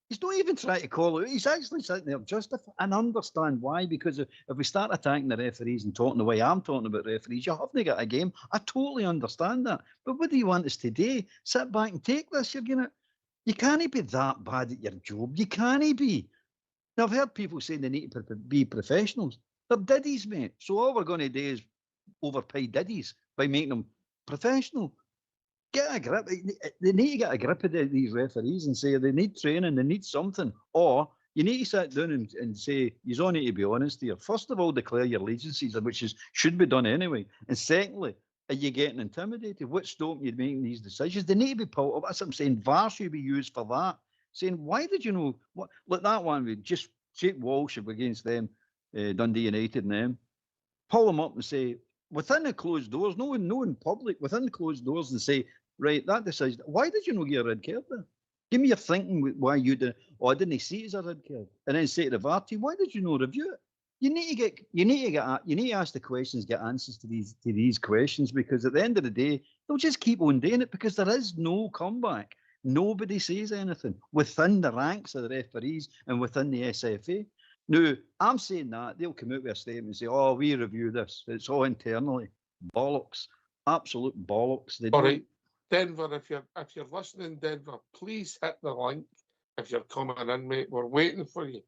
He's not even trying to call it. He's actually sitting there justifying and understand why. Because if we start attacking the referees and talking the way I'm talking about referees, you haven't got a game. I totally understand that. But what do you want us to do? Sit back and take this? You can't be that bad at your job. You can't be. Now, I've heard people saying they need to be professionals. They're diddies, mate. So all we're going to do is overpay diddies by making them professional. Get a grip. They need to get a grip of these referees and say they need training, they need something. Or you need to sit down and say, you all need to be honest here. First of all, declare your allegiances, which should be done anyway. And secondly, are you getting intimidated? What's stopping you making these decisions? They need to be pulled up. That's what I'm saying. VAR should be used for that. Saying, why did you know? Like that one, we just take Walsh against them, Dundee United and them. Pull them up and say, within the closed doors, no in public, within the closed doors, and say, right, that decision. Why did you not get a red card there? Give me your thinking why you did. Oh, I didn't see it as a red card. And then say to the VAR team, why did you not review it? You need to ask the questions, get answers to these questions, because at the end of the day, they'll just keep on doing it because there is no comeback. Nobody says anything within the ranks of the referees and within the SFA. Now, I'm saying that they'll come out with a statement and say, "Oh, we review this. It's all internally." Bollocks, absolute bollocks. All right, Denver. If you're listening, Denver, please hit the link. If you're coming in, mate, we're waiting for you.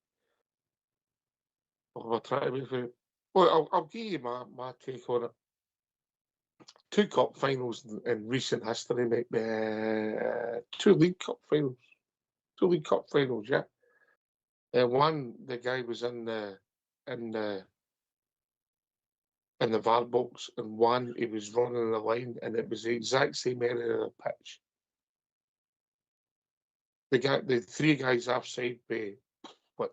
We'll try to wait for you. Well, I'll give you my take on it. 2 cup finals in recent history, mate. 2 League Cup finals. 2 League Cup finals, yeah. One, the guy was in the VAR box, and one, he was running the line, and it was the exact same area of the pitch. The 3 guys offside by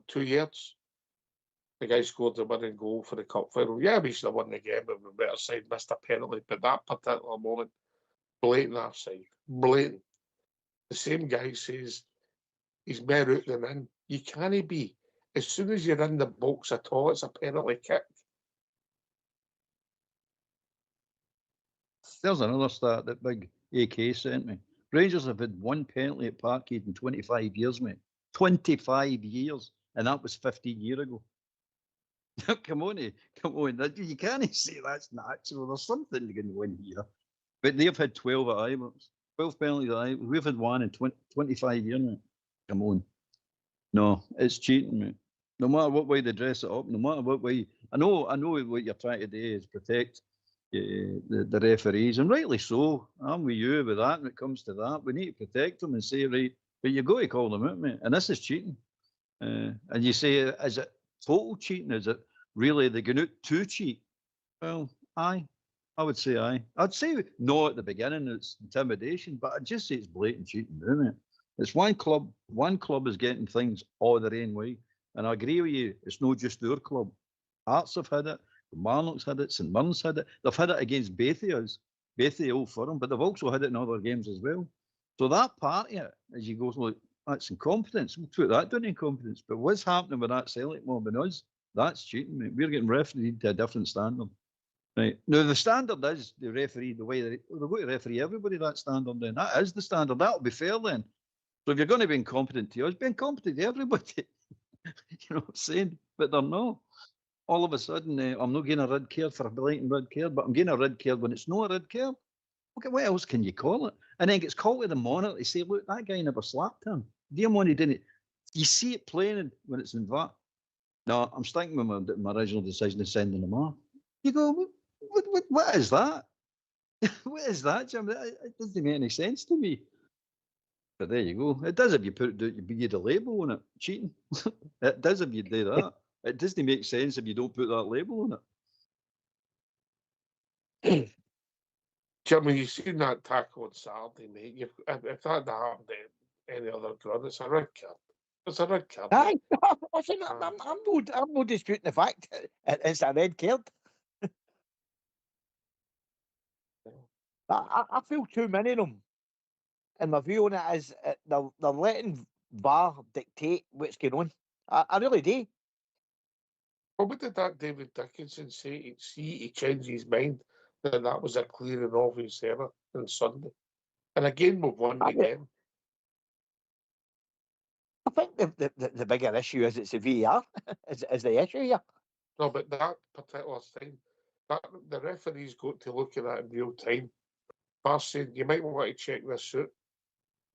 2 yards. The guy scored the winning goal for the cup final. Yeah, we should have won the game, but we better side missed a penalty. But that particular moment, blatant offside, blatant. The same guy says he's more out than in. You can't be. As soon as you're in the box at all, it's a penalty kick. There's another stat that big AK sent me. Rangers have had 1 penalty at Parkhead in 25 years, mate. 25 years. And that was 15 years ago. Come on. You can't say that's natural. There's something going on here. But they've had 12 at Ibrox. 12 penalties at Ibrox. We've had 1 in 25 years, mate. Come on. No, it's cheating, mate. No matter what way they dress it up, no matter what way. I know what you're trying to do is protect the referees, and rightly so. I'm with you with that when it comes to that. We need to protect them and say, right, but you've got to call them out, mate. And this is cheating. And you say, is it total cheating? Is it really they're going out to cheat? Well, aye. I would say aye. I'd say no at the beginning, it's intimidation, but I'd just say it's blatant cheating, isn't it? It's one club is getting things all their own way. And I agree with you, it's not just our club. Hearts have had it, Marnock's had it, St Mirren's had it. They've had it against both of us, both the Old Firm, but they've also had it in other games as well. So that part of it, as you go, look, that's incompetence. We'll put that down incompetence. But what's happening with that Celtic mob and us, that's cheating, mate. We're getting refereed to a different standard. Right. Now, the standard is the referee, the way they're going to referee everybody, that standard then. That is the standard. That'll be fair then. So if you're going to be incompetent to us, be incompetent to everybody. You know what I'm saying? But they're not. All of a sudden, I'm not getting a red card for a blatant red card, but I'm getting a red card when it's not a red card. Okay, what else can you call it? And then it gets called to the monitor to say, look, that guy never slapped him. Diamond didn't. You see it playing when it's in VAR. No, I'm sticking with my original decision of sending them off. You go, what is that? What is that, Jim? It doesn't make any sense to me. But there you go. It does if you put the label on it. Cheating. It does if you do that. It doesn't make sense if you don't put that label on it. Jimmy, you've seen that tackle on Saturday, mate. If that happened to any other club, it's a red card. It's a red card. Aye, I'm not disputing the fact it's a red card. I feel too many of them. And my view on it is they're letting VAR dictate what's going on. I really do. Well, what did that David Dickinson say? He changed his mind that was a clear and obvious error on Sunday. And again, we've won again. I think the bigger issue is it's the VAR is the issue here. No, but that particular thing, the referee's got to look at that in real time. First saying, you might want to check this out,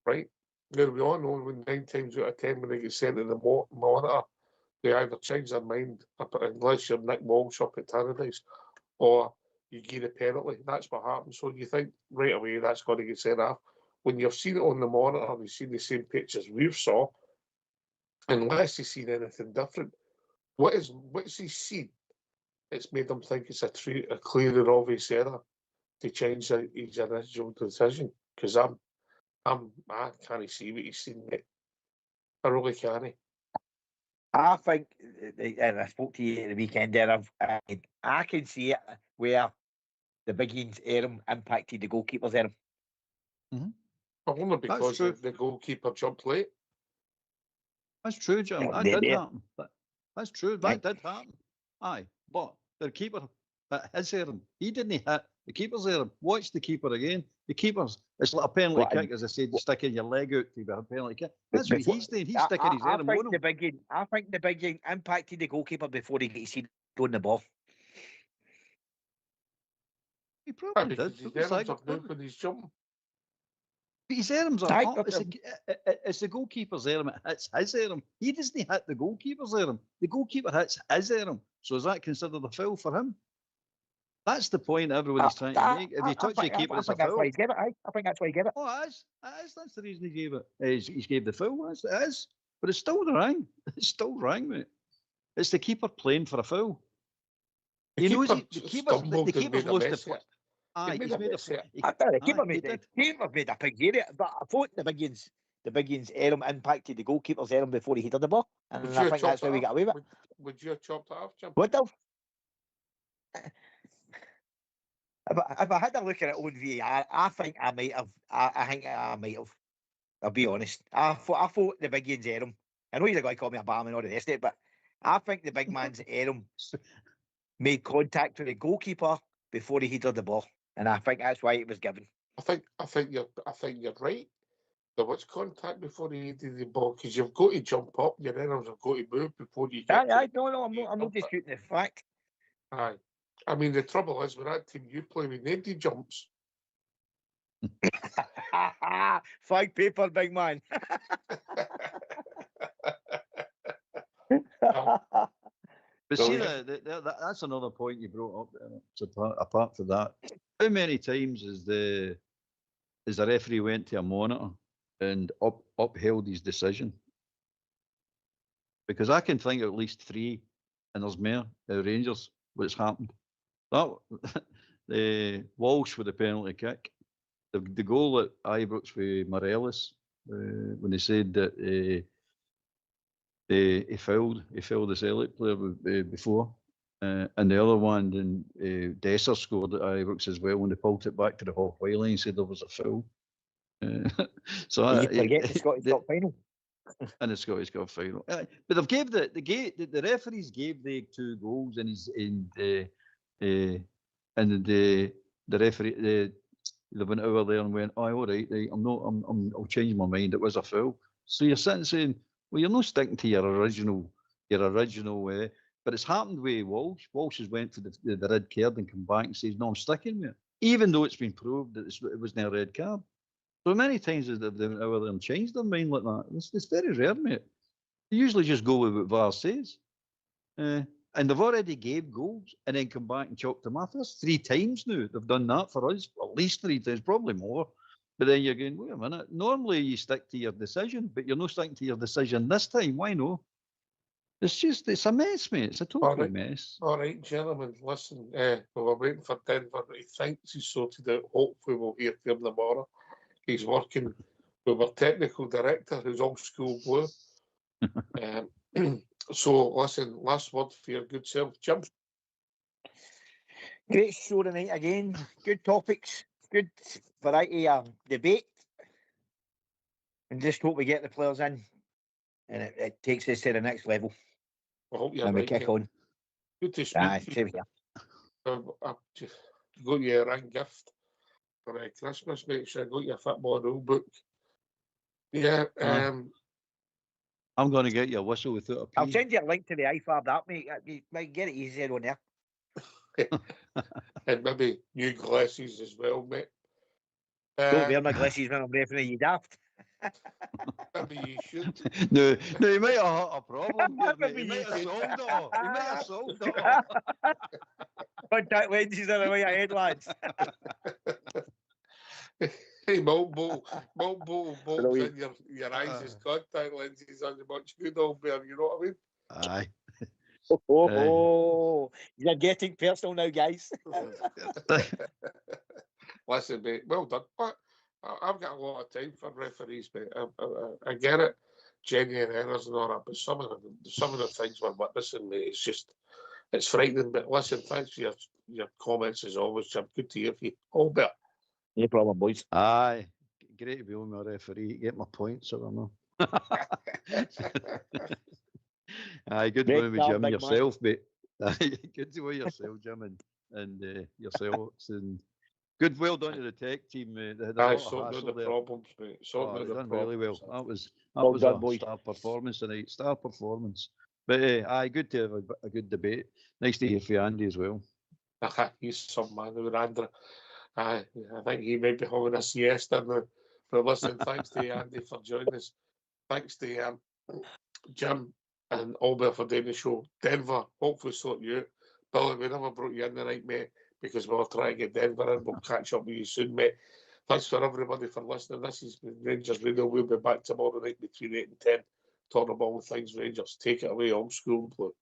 right? Now, we all know when 9 times out of 10 when they get sent to the monitor, they either change their mind, unless you're Nick Walsh up at Tannadice, or you get a penalty. That's what happens. So you think right away that's got to get sent off. When you've seen it on the monitor, you've seen the same pictures we've saw, unless you've seen anything different. What's he seen? It's made them think it's a clear and obvious error to change his original decision. Because I can't see what he's seen, mate. I really can't. I think, and I spoke to you at the weekend there, I can see it where the Big Ian's error impacted the goalkeeper's error. Mm-hmm. But only because the goalkeeper jumped late. That's true, Jim. That did happen. That's true. That did happen. Aye, but the keeper hit his error. He didn't hit the keeper's error. Watch the keeper again. The keeper's, it's like a penalty kick, as I said, sticking your leg out to be a penalty kick. That's what he's doing. He's sticking his error on him. I think the Big Ian impacted the goalkeeper before he gets seen on the ball. He probably did. His arms up now when he's jumping. But his arms are up. It's the goalkeeper's arm. It's his arm. He doesn't hit the goalkeeper's arm. The goalkeeper hits his arm. So is that considered a foul for him? That's the point everybody's trying to make. If you touch the keeper, it's a foul. I think that's why he gave it. Oh, it is. That's the reason he gave it. He gave the foul. It is. But it's still wrong. It's still wrong, mate. It's the keeper playing for a foul. The keeper's lost the play. Aye, he's made the keeper made a big area, but I thought the Big Ian's arm impacted the goalkeeper's arm before he hit the ball, and I think that's why we got away with it. Would you have chopped it off, Jim? What the? If I had a look at it on VAR, I think I might have. I think I might have. I'll be honest. I thought the Big Ian's arm. I know he's a guy called me a bam and all the rest of it, but I think the big man's arm made contact with the goalkeeper before he hit the ball. And I think that's why it was given. I think you're right. There was contact before he hit the ball because you've got to jump up. Your arms have got to move before you get. No, I'm not disputing the fact. Aye, I mean the trouble is with that team you play with, nobody jumps. Flag paper, big man. Aye, But see, Brilliant. that's another point you brought up. So apart from that, how many times is the referee went to a monitor and upheld his decision? Because I can think of at least 3, and there's more Rangers what's happened. That the Walsh with the penalty kick, the goal at Ibrox with Morelos, when they said that he fouled the Celtic player before, and the other one, then Dessers scored at Ibrox as well when they pulled it back to the halfway line and said there was a foul. So you forget the Scottish Cup final. And the Scottish Cup final, but they've gave the referees gave the 2 goals, and the referee they went over there and went, "Oh, all right, I'll change my mind. It was a foul." So you're sitting saying, "Well, you're not sticking to your original way." But it's happened with Walsh. Walsh has went for the red card and come back and says, "No, I'm sticking with it," even though it's been proved that it wasn't a red card. So many times they've went over there and changed their mind like that. It's very rare, mate. They usually just go with what VAR says. And they've already gave goals and then come back and chopped them off. That's 3 times now they've done that for us. Well, at least 3 times, probably more. But then you're going, wait a minute. Normally you stick to your decision, but you're not sticking to your decision this time. Why no? It's a mess, mate. It's a total mess. All right, gentlemen, listen, we're waiting for Denver. He thinks he's sorted out. Hopefully we'll hear from him tomorrow. He's working with our technical director, who's old school blue. So, listen, last word for your good self, Jim. Great show tonight again. Good topics. Good variety of debate. And just hope we get the players in. And it takes us to the next level. I hope you're and we right. kick on. Good to speak to Same here. I've got you a ring gift for Christmas, mate. So I got you a football rule book. Yeah. I'm going to get you a whistle without a P. I'll send you a link to the iFab app, mate. You might get it easier on there. And maybe new glasses as well, mate. Don't wear my glasses when I'm refereeing, you daft. Maybe you should. No, you might have had a problem here, mate. Maybe You might have you solved it all. You might have solved it all. Contact lenses on the way ahead, lads. Hey, multiple in your eyes as contact lenses on the much good old bear, you know what I mean? Aye. Oh, you're getting personal now, guys. Listen, mate, well done. But I've got a lot of time for referees, mate. I get it, genuine errors and all that, but some of the things we're witnessing, mate, it's frightening. But listen, thanks for your comments as always, Jim. Good to hear from you. All better. No problem, boys. Aye. Great to be on my referee. Get my points, I don't know. Aye, good to be with Jim yourself, mate. Aye, good to be with yourself, Jim, and yourselves. And good, well done to the tech team. They had a lot of sorting hassle out the there. problems, mate. Sorting out the done problems. really well. That was done, a boys. star performance tonight. Star performance. But aye, good to have a good debate. Nice to hear from Andy as well. He's some man with Andrew. I think he might be having a siesta now. But listen, thanks to Andy for joining us. Thanks to Jim and Albert for doing the show. Denver, hopefully sort you out. Billy, we never brought you in tonight, mate, because we were trying to get Denver in. We'll catch up with you soon, mate. Thanks for everybody for listening. This is Rangers Radio. We'll be back tomorrow night between 8 and 10, talking about all things Rangers. Take it away, old school blue.